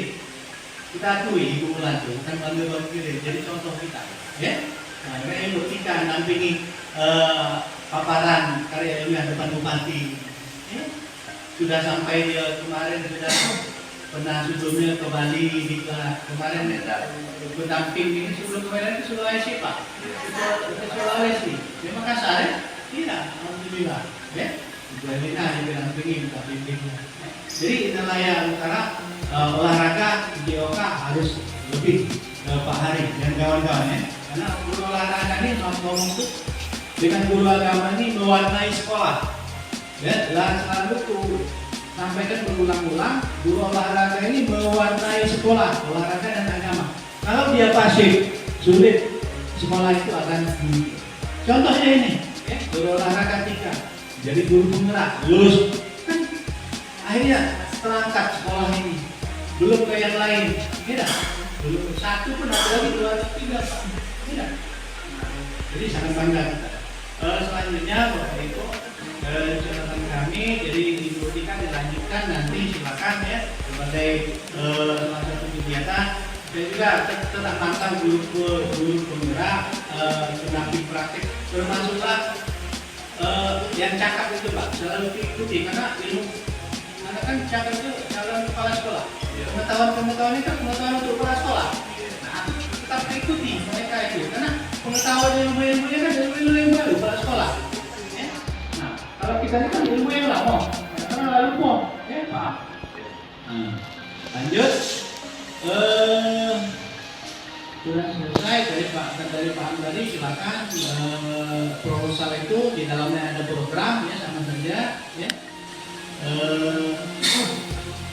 kita akui 5 bulan itu bukan bangga-bangga jadi contoh kita ya. Nah, ini untuk kita nampingi paparan karya ilmiah depan bupati ya. Sudah sampai dia kemarin sudah pernah sebelumnya ke Bali di kemarin kita berdamping ini sebelum kemarin ke Sulawesi Pak ke Sulawesi di Makassar ya tidak alhamdulillah ya Jualina yang berdampingi minta bimbingnya. Jadi inilah yang karena olahraga di Oka harus lebih Pak Hari dan kawan-kawan ya karena guru olahraga ini ngomong tuh dengan guru agama ini mewarnai sekolah ya selalu tuh sampaikan berulang-ulang guru olahraga ini mewarnai sekolah olahraga dan agama. Kalau dia pasif sulit sekolah itu akan contohnya ini ya, guru olahraga 3 jadi guru penggerak lulus kan akhirnya terangkat sekolah ini belum ke yang lain tidak belum 1 pun ada lagi 2 3 tidak jadi sangat bangga kita. Selanjutnya Bapak Ibu catatan kami jadi diperhatikan dilanjutkan nanti silakan ya sebagai salah satu kegiatan dan juga tetap pantau guru penggerak pendamping praktik termasuklah yang cakap itu Pak selalu diikuti karena ilmu karena kan cakap itu calon kepala sekolah pengetahuan itu pengetahuan untuk kepala sekolah nah tetap ikuti mereka itu karena pengetahuan ilmu-ilmunya kan ilmu yang baru kepala sekolah ya? Nah kalau kita ini kan ilmu yang lama karena lalu mau ya Pak lanjut sudah selesai dari Pak Andari silakan proposal itu di dalamnya ada program ya sama saja ya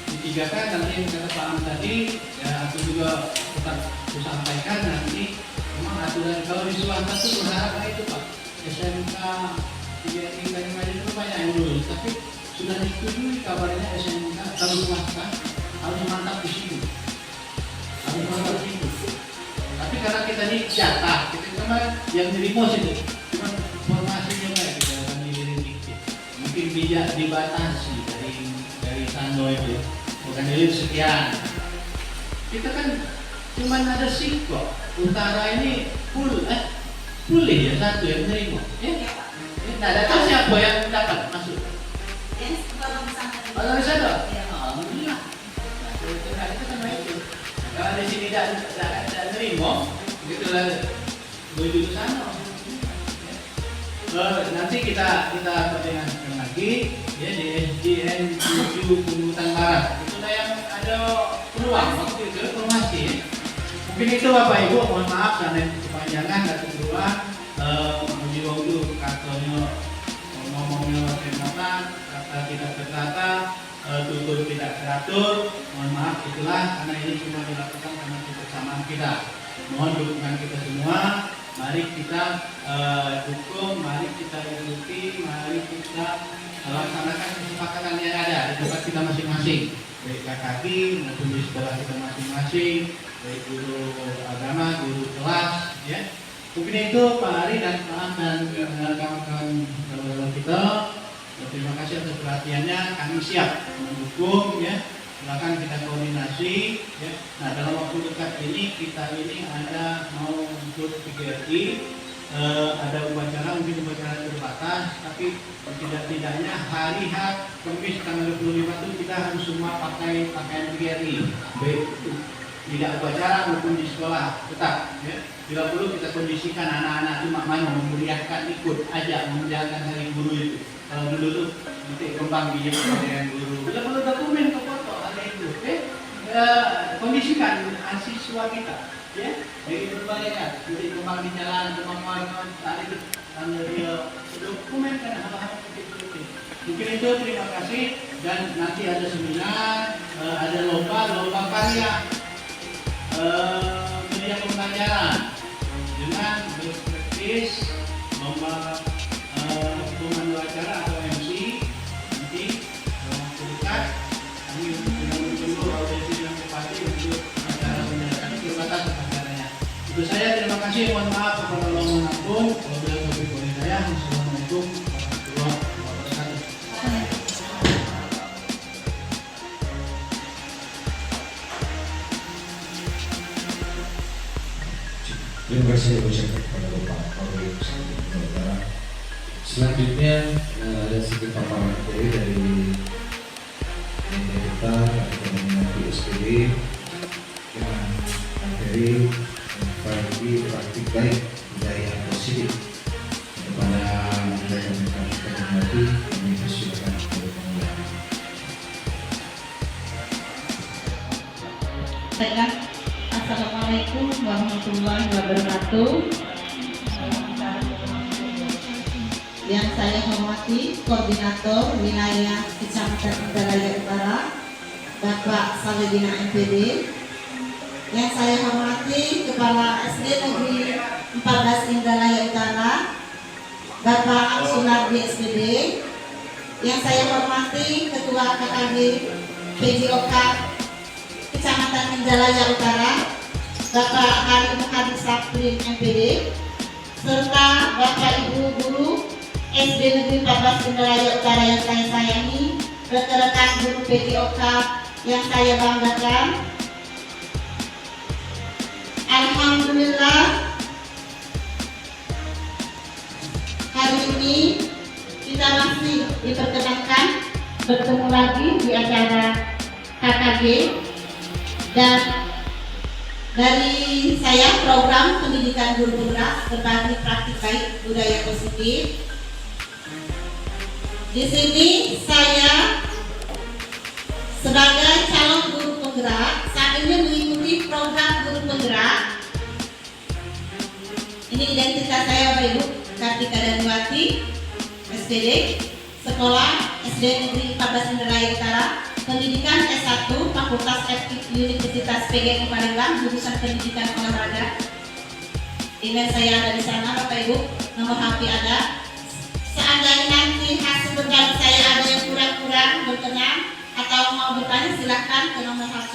ditigakan nanti yang kata Pak Am tadi ya aku juga tetap sampaikan nanti memang aturan kalau di swasta itu berharap itu Pak SMK TGRI dari Madrid itu banyak yang lulus tapi sudah disetujui kabarnya SMK kalau swasta harus mantap di situ tapi karena kita ini jatah kita kemarin yang nerimo situ cuma informasinya kayak kita akan dikit mungkin bijak dibatasi dari Sando itu bukan dari sekian kita kan cuma ada kok utara ini full ya satu yang nerimo ya tidak ada tahu siapa yang dapat masuk Yang kalau misalnya kalau di sana ya. alhamdulillah nah itu kan itu kalau di sini tidak nerimo begitulah menuju ke sana nanti kita perdengarkan lagi ya di SDN 7 Pungutan Barat itu yang ada peluang waktu itu informasi ya. Mungkin itu Bapak Ibu mohon maaf karena kepanjangan dan kedua menjiwa dulu katanya ngomongnya kemotan kata tidak tertata tutur tidak teratur mohon maaf itulah karena ini cuma dilakukan karena kebersamaan kita mohon dukungan kita semua mari kita dukung mari kita ikuti mari kita laksanakan kesepakatan yang ada di tempat kita masing-masing baik KKB maupun di sekolah kita masing-masing baik guru agama guru kelas ya mungkin itu Pak Ari dan Pak Am dan kawan-kawan kita terima kasih atas perhatiannya kami siap mendukung ya silakan kita koordinasi ya. Nah dalam waktu dekat ini kita ini ada mau ikut PGRI ada upacara mungkin upacara terbatas tapi tidak-tidaknya hari H Kamis tanggal 25 itu kita harus semua pakai pakaian PGRI baik tidak upacara maupun di sekolah tetap ya. Bila perlu kita kondisikan anak-anak itu makmanya memeriahkan ikut ajak menjalankan hari guru itu kalau dulu tuh nanti kembang biji dengan guru bila perlu dokumen ke foto ada itu kondisikan siswa kita ya dari berbagai kan jadi kembang di jalan kemampuan saat itu tanda dia dokumen kan hal-hal seperti itu mungkin itu terima kasih dan nanti ada seminar ada lomba karya media pembelajaran dengan berpraktis memandu acara atau MC nanti dalam waktu dekat kami menunggu audiensi dan bupati untuk acara penyelenggaraan terbatas acaranya. Itu saya, terima kasih, mohon maaf kepada Allah mengampun. Wabillahi taufiq wal hidayah. Wassalamualaikum warahmatullahi wabarakatuh. Terima kasih ucapkan kepada Bapak Kapolri Sumatera Utara. Selanjutnya ada sedikit paparan dari media kita atau mengenai SPD dengan materi bagi praktik baik budaya positif kepada budaya kami hormati. Kami persilakan kepada pengulangan. Baiklah, Assalamualaikum warahmatullahi wabarakatuh. Yang saya hormati Koordinator Wilayah Kecamatan Indralaya Utara, Bapak Salibina MPD. Yang saya hormati Kepala SD Negeri 14 Indralaya Utara, Bapak Sunardi SPD. Yang saya hormati Ketua KKG PJOK Kecamatan Indralaya Utara, Bapak Halim Hadi Saprin MPD, serta Bapak Ibu Guru SD Negeri 14 Indralaya Utara yang saya sayangi, rekan-rekan guru PJOK yang saya banggakan. Alhamdulillah, hari ini kita masih diperkenankan bertemu lagi di acara KKG. Dan dari saya, program pendidikan guru penggerak berbagi praktik baik budaya positif. Di sini saya sebagai calon guru penggerak saat ini mengikuti program guru penggerak. Ini identitas saya, Bapak Ibu Kartika Daniwati, SPD, Sekolah SD Negeri 14 Indralaya Utara, Pendidikan S1, Fakultas Teknik Universitas PGRI Palembang, jurusan Pendidikan Olahraga. Email saya ada di sana, Bapak Ibu. Nomor HP ada. Seandainya nanti hasil berbagi saya ada yang kurang-kurang berkenan atau mau bertanya, silakan ke nomor HP.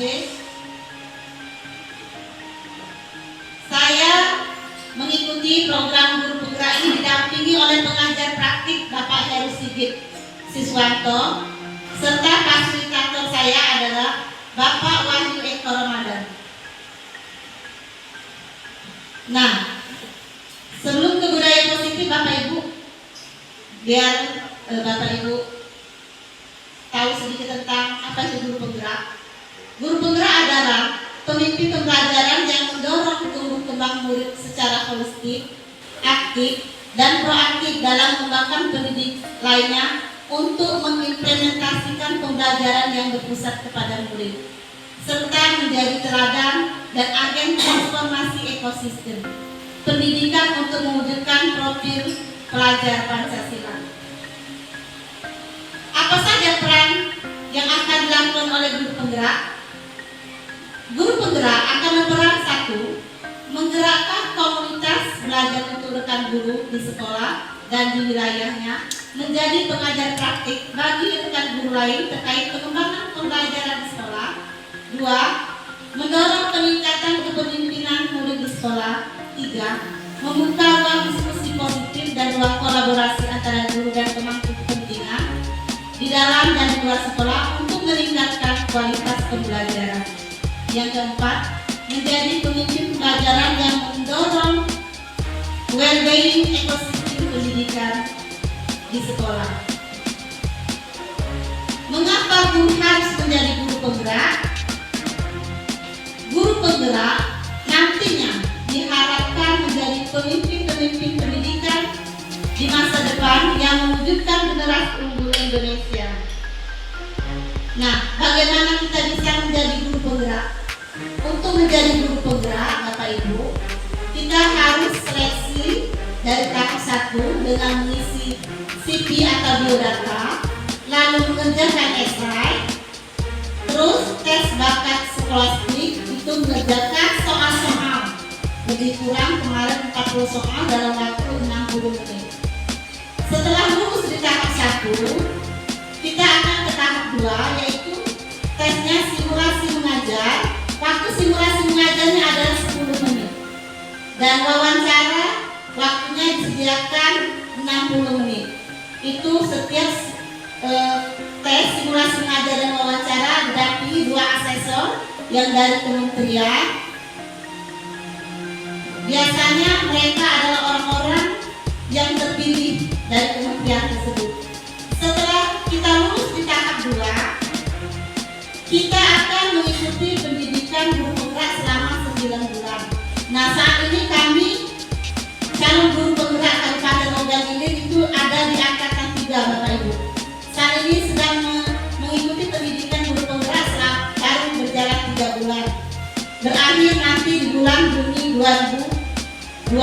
Saya mengikuti program guru penggerak ini didampingi oleh pengajar praktik Bapak Heru Sigit Siswanto, serta fasilitator saya adalah Bapak Wahyu Eko Ramadan. Nah, sebelum ke budaya positif, Bapak Ibu, biar Bapak Ibu tahu sedikit tentang apa itu guru penggerak. Guru penggerak adalah pemimpin pembelajaran yang mendorong tumbuh kembang murid secara holistik, aktif, dan proaktif dalam mengembangkan pendidik lainnya untuk mengimplementasikan pembelajaran yang berpusat kepada murid, serta menjadi teladan dan agen transformasi ekosistem pendidikan untuk mewujudkan profil pelajar Pancasila. Apa saja peran yang akan dilakukan oleh guru penggerak? Guru penggerak akan berperan satu, menggerakkan komunitas belajar untuk rekan guru di sekolah dan di wilayahnya menjadi pengajar praktik bagi rekan guru lain terkait pengembangan pembelajaran di sekolah. Dua, mendorong peningkatan kepemimpinan murid di sekolah. Tiga, membuka ruang diskusi positif dan ruang kolaborasi antara guru dan pemangku kepentingan di dalam dan di luar sekolah untuk meningkatkan kualitas pembelajaran. Yang keempat, menjadi pemimpin pembelajaran yang mendorong well-being ekosistem pendidikan di sekolah. Mengapa guru harus menjadi guru penggerak? Guru penggerak nantinya diharapkan menjadi pemimpin-pemimpin pendidikan di masa depan yang mewujudkan generasi unggul Indonesia. Nah, bagaimana kita bisa menjadi guru penggerak? Untuk menjadi guru penggerak, Bapak Ibu, kita harus seleksi dari tahap 1 dengan mengisi CV atau biodata, lalu mengerjakan esai, terus tes bakat skolastik, itu mengerjakan soal-soal lebih kurang kemarin 40 soal dalam waktu 60 menit. Setelah lulus di tahap 1, kita akan ke tahap 2, yaitu tesnya simulasi mengajar. Waktu simulasi mengajarnya adalah 10 menit. Dan wawancara waktunya disediakan 60 menit. Itu setiap tes simulasi mengajar dan wawancara didampingi 2 asesor yang dari kementerian. Biasanya mereka adalah orang-orang yang terpilih dari kementerian tersebut. Setelah kita lulus di tahap 2, kita akan mengikuti pendidikan guru penggerak selama 9 bulan. Nah, saat ini kami calon guru penggerak Kabupaten Ogan Ilir itu ada di angkatan 3, Bapak Ibu. Saat ini sedang mengikuti pendidikan guru penggerak baru berjalan 3 bulan. Berakhir nanti di bulan Juni 2022.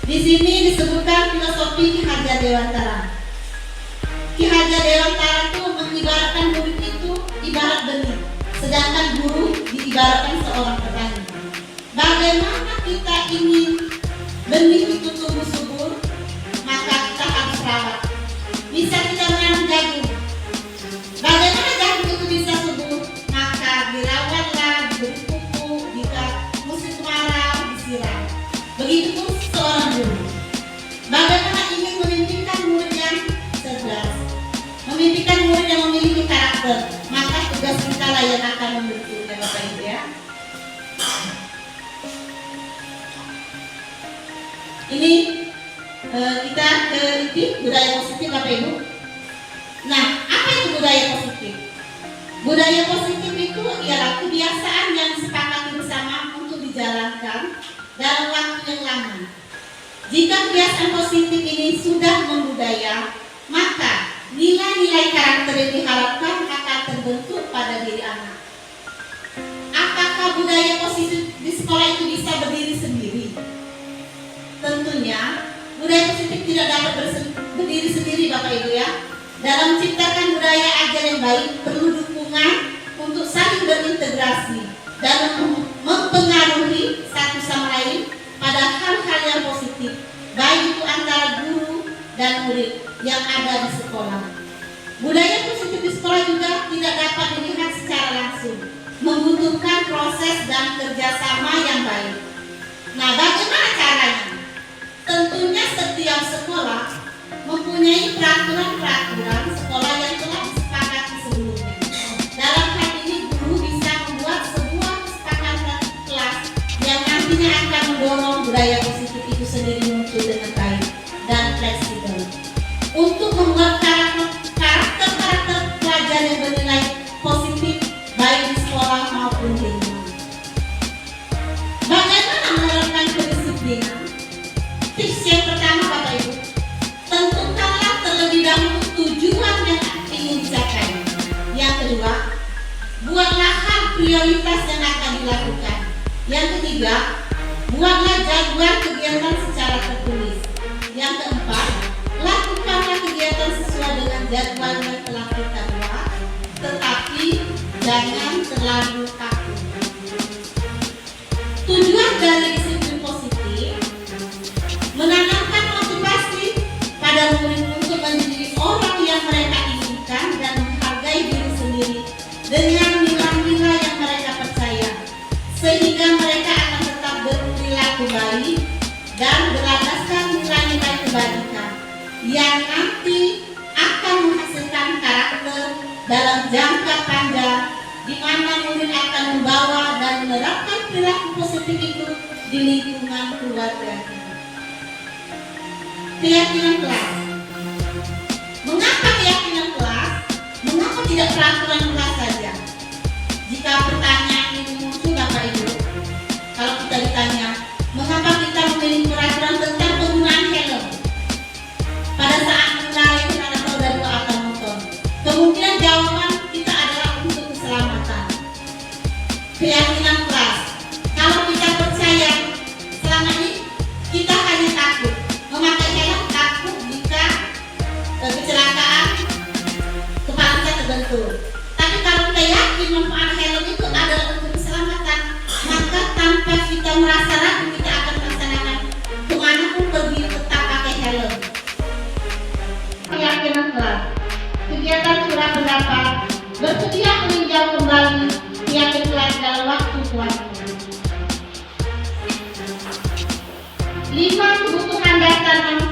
Di sini disebutkan filosofi Ki Hajar Dewantara. Ki Hajar Dewantara itu mengibaratkan murid itu ibarat benih, sedangkan guru diibaratkan seorang petani. Bagaimana kita ingin benih itu tumbuh subur, maka kita harus rawat. Bisa kita menanam jagung. Bagaimana jagung itu bisa subur? Maka dirawatlah, diberi pupuk, jika musim kemarau disiram. Begitu pun seorang guru. Bagaimana ingin memimpikan murid yang cerdas, memimpikan murid yang memiliki karakter, maka tugas kita lah yang akan membentuknya, Bapak Ibu ya. Ini kita teliti budaya positif, Bapak Ibu. Nah, apa itu budaya positif? Budaya positif itu ialah kebiasaan yang disepakati bersama untuk dijalankan dalam waktu yang lama. Jika kebiasaan positif ini sudah membudaya, maka nilai-nilai karakter yang diharapkan akan terbentuk pada diri anak. Apakah budaya positif di sekolah itu bisa berdiri sendiri? Tentunya budaya positif tidak dapat berdiri sendiri, Bapak Ibu ya. Dalam menciptakan budaya ajar yang baik perlu dukungan untuk saling berintegrasi dan mempengaruhi satu sama lain pada hal-hal yang positif, baik itu antara guru dan murid yang ada di sekolah. Budaya positif di sekolah juga tidak dapat dilihat secara langsung, membutuhkan proses dan kerjasama yang baik. Nah, bagaimana caranya? Tentunya setiap sekolah mempunyai peraturan-peraturan sekolah yang telah disepakati sebelumnya. Dalam hal ini guru bisa membuat sebuah kesepakatan kelas yang nantinya akan mendorong budaya positif itu sendiri muncul dengan baik dan fleksibel. Untuk membuat karakter pelajar yang bernilai positif baik di sekolah maupun di rumah. Bagaimana menerapkan kedisiplinan? Tips yang pertama, Bapak Ibu, tentukanlah terlebih dahulu tujuan yang ingin dicapai. Yang kedua, buatlah hal prioritas yang akan dilakukan. Yang ketiga, buatlah jadwal kegiatan secara tertulis. Yang keempat, lakukanlah kegiatan sesuai dengan jadwal yang telah kita buat, tetapi jangan terlalu kaku. Tujuan dari disiplin positif menanamkan motivasi pada murid untuk menjadi orang yang mereka inginkan dan menghargai diri sendiri dengan nilai-nilai yang mereka percaya, sehingga mereka akan tetap berperilaku baik dan berlandaskan nilai-nilai kebajikan yang nanti akan menghasilkan karakter dalam jangka panjang, di mana murid akan membawa dan menerapkan perilaku positif itu di lingkungan keluarga. Keyakinan kelas. Mengapa keyakinan kelas? Mengapa tidak peraturan kelas saja? Jika pertanyaan ini muncul, Bapak Ibu, kalau kita ditanya, mengapa kita memilih peraturan tentang penggunaan helm pada saat mengendarai kendaraan roda 2 atau motor? Kemungkinan jawaban kita adalah untuk keselamatan. Keyakinan kelas. Kalau kita percaya selama ini kita hanya takut memakai helm, takut jika kecelakaan kepala kita terbentur. Tapi kalau kita yakin manfaat helm itu adalah untuk keselamatan,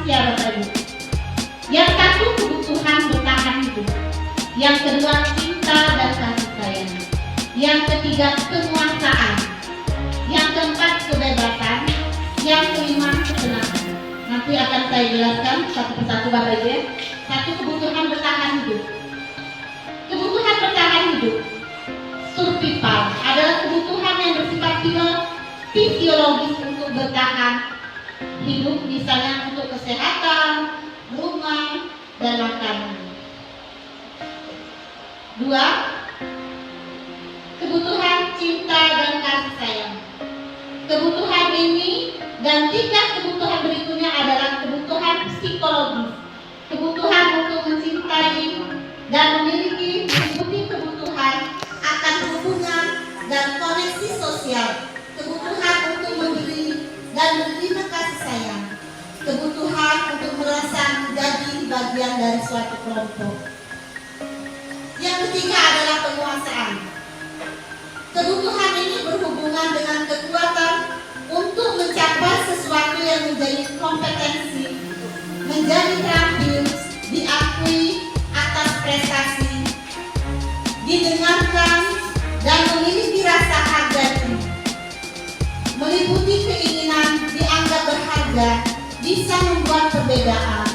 manusia, Bapak Ibu. Yang satu, kebutuhan bertahan hidup. Yang kedua, cinta dan kasih sayang. Yang ketiga, penguasaan. Yang keempat, kebebasan. Yang kelima, kesenangan. Nanti akan saya jelaskan satu persatu, Bapak Ibu ya. Satu, kebutuhan bertahan hidup. Kebutuhan bertahan hidup, survival, adalah kebutuhan yang bersifat fisiologis untuk bertahan hidup, misalnya untuk kesehatan, rumah, dan makanan. Dua, kebutuhan cinta dan kasih sayang. Kebutuhan ini dan tiga kebutuhan berikutnya adalah kebutuhan psikologis. Kebutuhan untuk mencintai dan memiliki meliputi kebutuhan akan hubungan dan koneksi sosial. Kebutuhan untuk memberi dan menerima kasih sayang. Kebutuhan untuk merasa menjadi bagian dari suatu kelompok. Yang ketiga adalah penguasaan. Kebutuhan ini berhubungan dengan kekuatan untuk mencapai sesuatu yang menjadi kompetensi, menjadi terampil, diakui atas prestasi, didengarkan dan memiliki rasa harga diri. Meliputi keinginan dianggap berharga, bisa membuat perbedaan,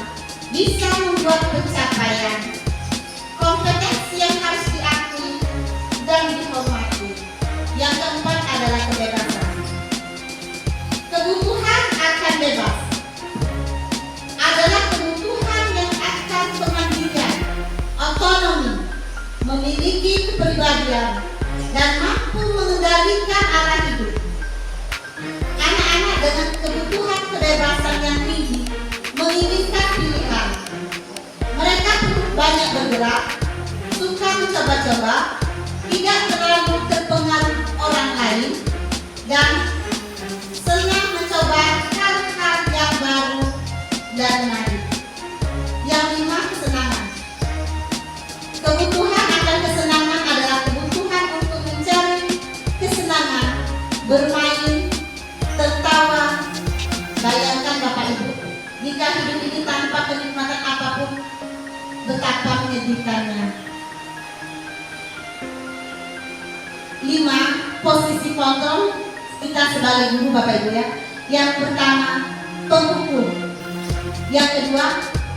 bisa membuat pencapaian. Kompetensi yang harus diakui dan dihormati. Yang keempat adalah kebebasan. Kebutuhan akan bebas adalah kebutuhan yang akan kemandirian, otonomi, memiliki kepribadian, dan mampu mengendalikan arah hidup. Anak-anak dengan kebutuhan kebebasan yang tinggi menginginkan pilihan. Mereka banyak bergerak, suka mencoba-coba, tidak terlalu terpengaruh orang lain, dan senang mencoba hal-hal yang baru dan menarik. Yang lima, kesenangan. Kebutuhan akan kesenangan adalah kebutuhan untuk mencari kesenangan, bermain, tertawa. Bayangkan Bapak Ibu, jika hidup ini tanpa kenikmatan apapun, betapa menyedihkannya. 5. Posisi kontrol kita sebagai guru, Bapak Ibu ya. Yang pertama, penghukum. Yang kedua,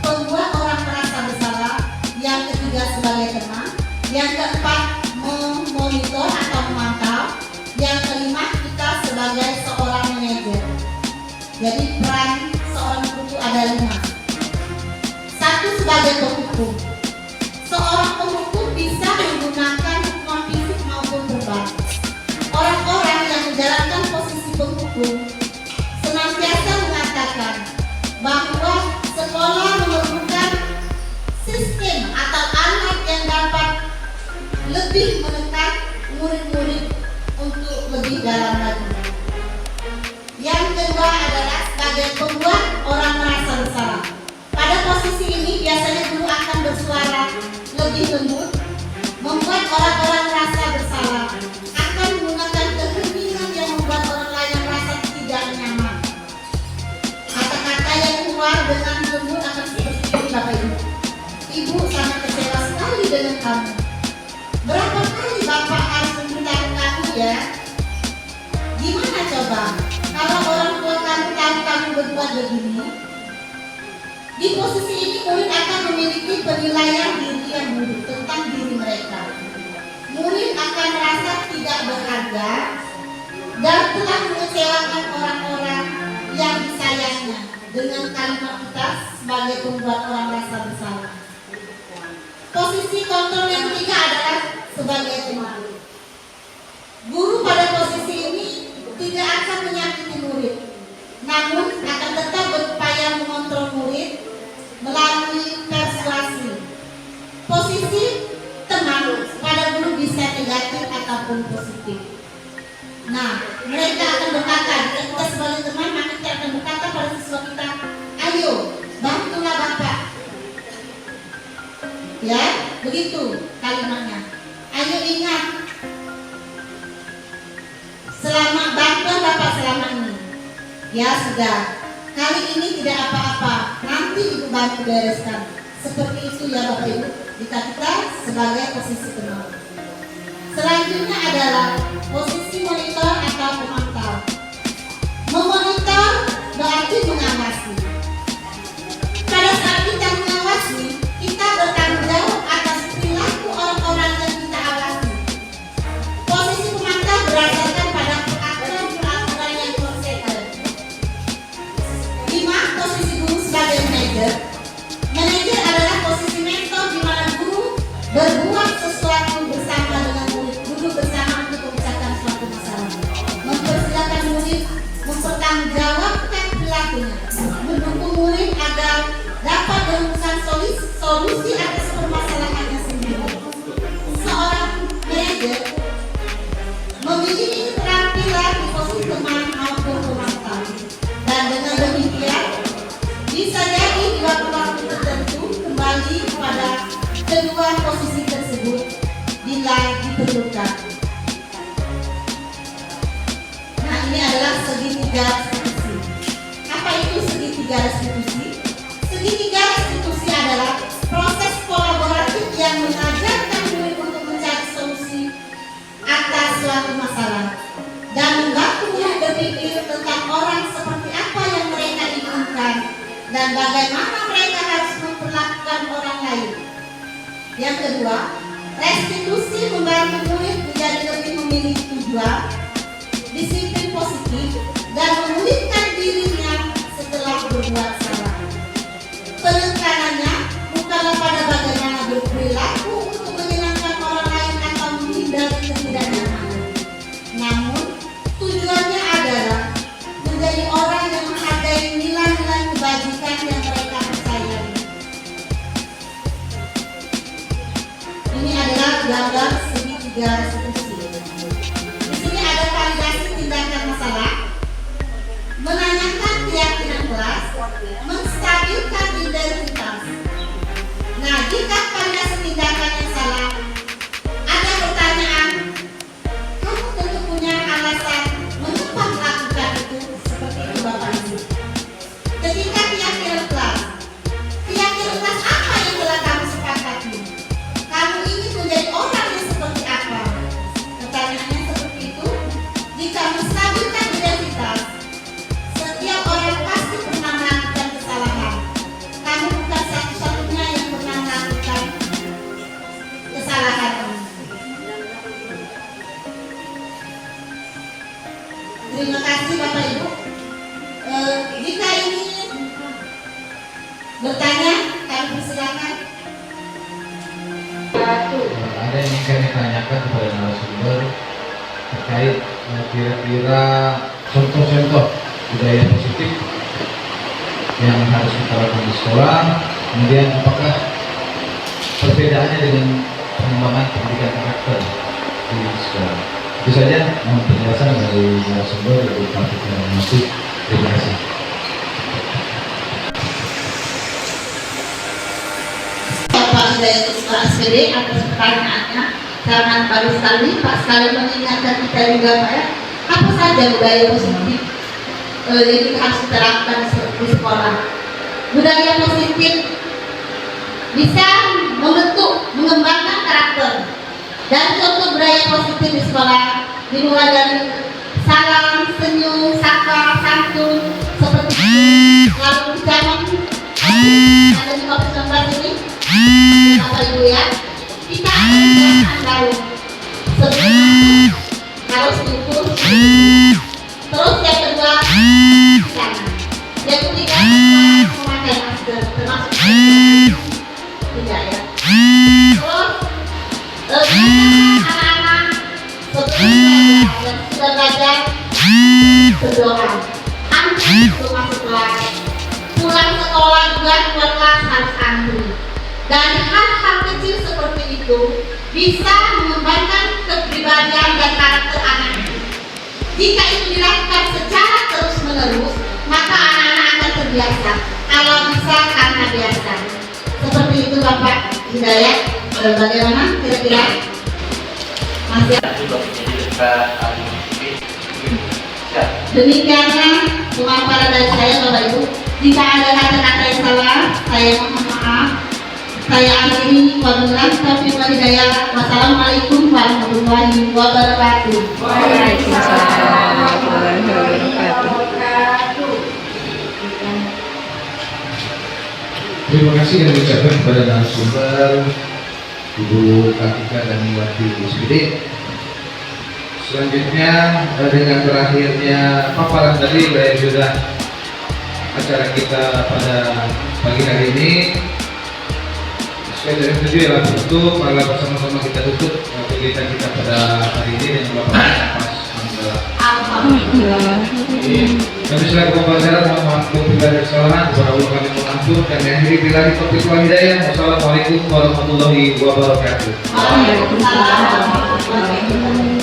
pembuat orang merasa bersalah. Yang ketiga, sebagai teman. Yang keempat, memonitor atau memantau. Yang kelima, kita sebagai seorang manajer. Jadi peran seorang guru ada 5. 1, sebagai penghukum. Seorang penghukum bisa menggunakan hukuman fisik maupun verbal. Orang-orang yang menjalankan posisi penghukum senantiasa mengatakan bahwa sekolah memerlukan sistem atau alat yang dapat lebih menekan murid-murid untuk lebih dalam lagi. Yang kedua adalah sebagai pembuat orang merasa bersalah. Pada posisi ini biasanya guru akan bersuara lebih lembut, membuat orang-orang merasa bersalah, akan menggunakan keheningan yang membuat orang lain merasa tidak nyaman. Kata-kata yang keluar dengan lembut akan seperti ini, Bapak Ibu. Ibu sangat kecewa sekali dengan kamu. Berapa kali Bapak harus memberitahu kamu ya? Gimana coba kalau orang tua kamu tahu kamu berbuat begini? Di posisi ini murid akan memiliki penilaian diri yang buruk tentang diri mereka. Murid akan merasa tidak berharga dan telah mengecewakan orang-orang yang disayangnya dengan kalimat kita sebagai pembuat orang merasa bersalah. Posisi kontrol yang ketiga adalah sebagai teman. Guru pada posisi ini tidak akan menyakiti murid, namun akan tetap berupaya mengontrol murid melalui persuasi. Posisi teman pada guru bisa negatif ataupun positif. Nah, mereka akan berkata, jika kita sebagai teman, maka kita akan berkata pada siswa kita, ayo, bantulah Bapak. Ya, begitu kalimatnya. Ayo ingat, selama bantuan Bapak selama ini. Ya sudah, kali ini tidak apa-apa. nanti Ibu bantu bereskan. Seperti itu ya Bapak Ibu, jika kita sebagai posisi pengawas. Selanjutnya adalah posisi monitor atau pemantau. Memonitor berarti mengawasi. Pada saat kita mengawasi, kita bertanggung jawab atas perilaku orang-orang yang kita awasi. Posisi pemantau berdasarkan pada peraturan yang konsisten. 5. Posisi guru sebagai manajer. Manajer adalah posisi mentor di mana guru berbuat sesuatu bersama dengan murid, duduk bersama untuk membicarakan suatu masalah, mempersilakan murid mempertanggungjawabkan perilakunya, mendukung murid agar dapat menemukan solusi atas permasalahannya sendiri. Seorang manajer memiliki keterampilan di posisi teman maupun pemantau, dan dengan demikian bisa jadi di waktu-waktu tertentu kembali kepada kedua posisi tersebut bila diperlukan. Nah, ini adalah segitiga restitusi. Apa itu segitiga restitusi? Segitiga restitusi adalah proses kolaboratif yang mengajarkan murid untuk mencari solusi atas suatu masalah dan membantu murid berpikir tentang orang seperti apa yang mereka inginkan dan bagaimana mereka harus memperlakukan orang lain. Yang kedua, restitusi membantu murid menjadi lebih memiliki tujuan, disiplin positif, dan memulihkan dirinya setelah berbuat salah. Penekanannya bukanlah pada bagaimana berperilaku untuk menyenangkan orang lain atau menghindari ketidaknyamanan, namun tujuannya adalah menjadi orang yang menghargai nilai-nilai kebajikan yang mereka percayai. Ini adalah gambar segitiga restitusi. Di sini ada validasi tindakan masalah, menanyakan keyakinan kelas, menstabilkan identitas. Nah, jika validasi tindakan yang salah, ada pertanyaan, kamu tentu punya alasan mengapa melakukan itu, seperti itu Bapak Ibu. Ketika keyakinan kelas apa yang telah kamu sepakati? Kamu ingin menjadi orang yang seperti apa? Pertanyaannya seperti itu. Jika menstabilkan identitas, setiap orang pasti pernah melakukan kesalahan. Kamu bukan satu-satunya yang pernah melakukan kesalahan. Terima kasih Bapak Ibu. Jika ini bertanya, kami persilakan. Ada yang ingin kami tanyakan kepada narasumber terkait kira-kira contoh-contoh budaya positif yang harus kita lakukan di sekolah, kemudian apakah perbedaannya dengan pengembangan pendidikan karakter di sekolah. Itu saja mohon penjelasan dari narasumber Ibu Patut yang masuk. Terima kasih. Bapak Hidayat SPD atas pertanyaannya. Sangat bagus sekali Pak, sekali mengingatkan kita juga Pak ya, apa saja budaya positif yang kita harus terapkan di sekolah. Budaya positif bisa membentuk, mengembangkan karakter. Dan contoh budaya positif di sekolah dimulai dari salam, senyum, sapa, santun, seperti itu. Lalu ucapan ada di kopi gambar ini, Bapak Ibu ya. Kita akan tahu sebelum harus diukur. Terus yang kedua, sana. Yang ketiga, memakai masker, termasuk tidak ya. Terus anak-anak sebelum dan sudah belajar berdoa. Antri sebelum masuk kelas. Pulang sekolah juga keluar kelas harus antri. Dan hal-hal kecil seperti itu bisa mengembangkan kepribadian dan karakter anak. Jika itu dilakukan secara terus-menerus, maka anak-anak akan terbiasa. Kalau bisa karena biasa. Seperti itu Bapak Hidayat. Bagaimana kira-kira? Masih demikianlah pemaparan dari saya Bapak Ibu. Jika ada kata-kata yang salah, saya mohon maaf. Saya akhiri, wabillahi taufiq wal hidayah. Wassalamualaikum warahmatullahi wabarakatuh. Waalaikumsalam warahmatullahi wabarakatuh. Terima kasih yang diucapkan kepada narasumber Ibu Katika dan Wati SPD. Selanjutnya dengan berakhirnya paparan tadi dari sudah acara kita pada pagi hari ini, saya dari tujuh ya tutup, mari bersama-sama kita tutup kegiatan kita pada hari ini dengan Bapak Pas Manggala. Kami selaku pembelajaran mohon maaf bila ada kesalahan, kepada Allah kami mengampun dan akhiri bila taufiq wal hidayah. Wassalamualaikum warahmatullahi wabarakatuh. Waalaikumsalam warahmatullahi wabarakatuh.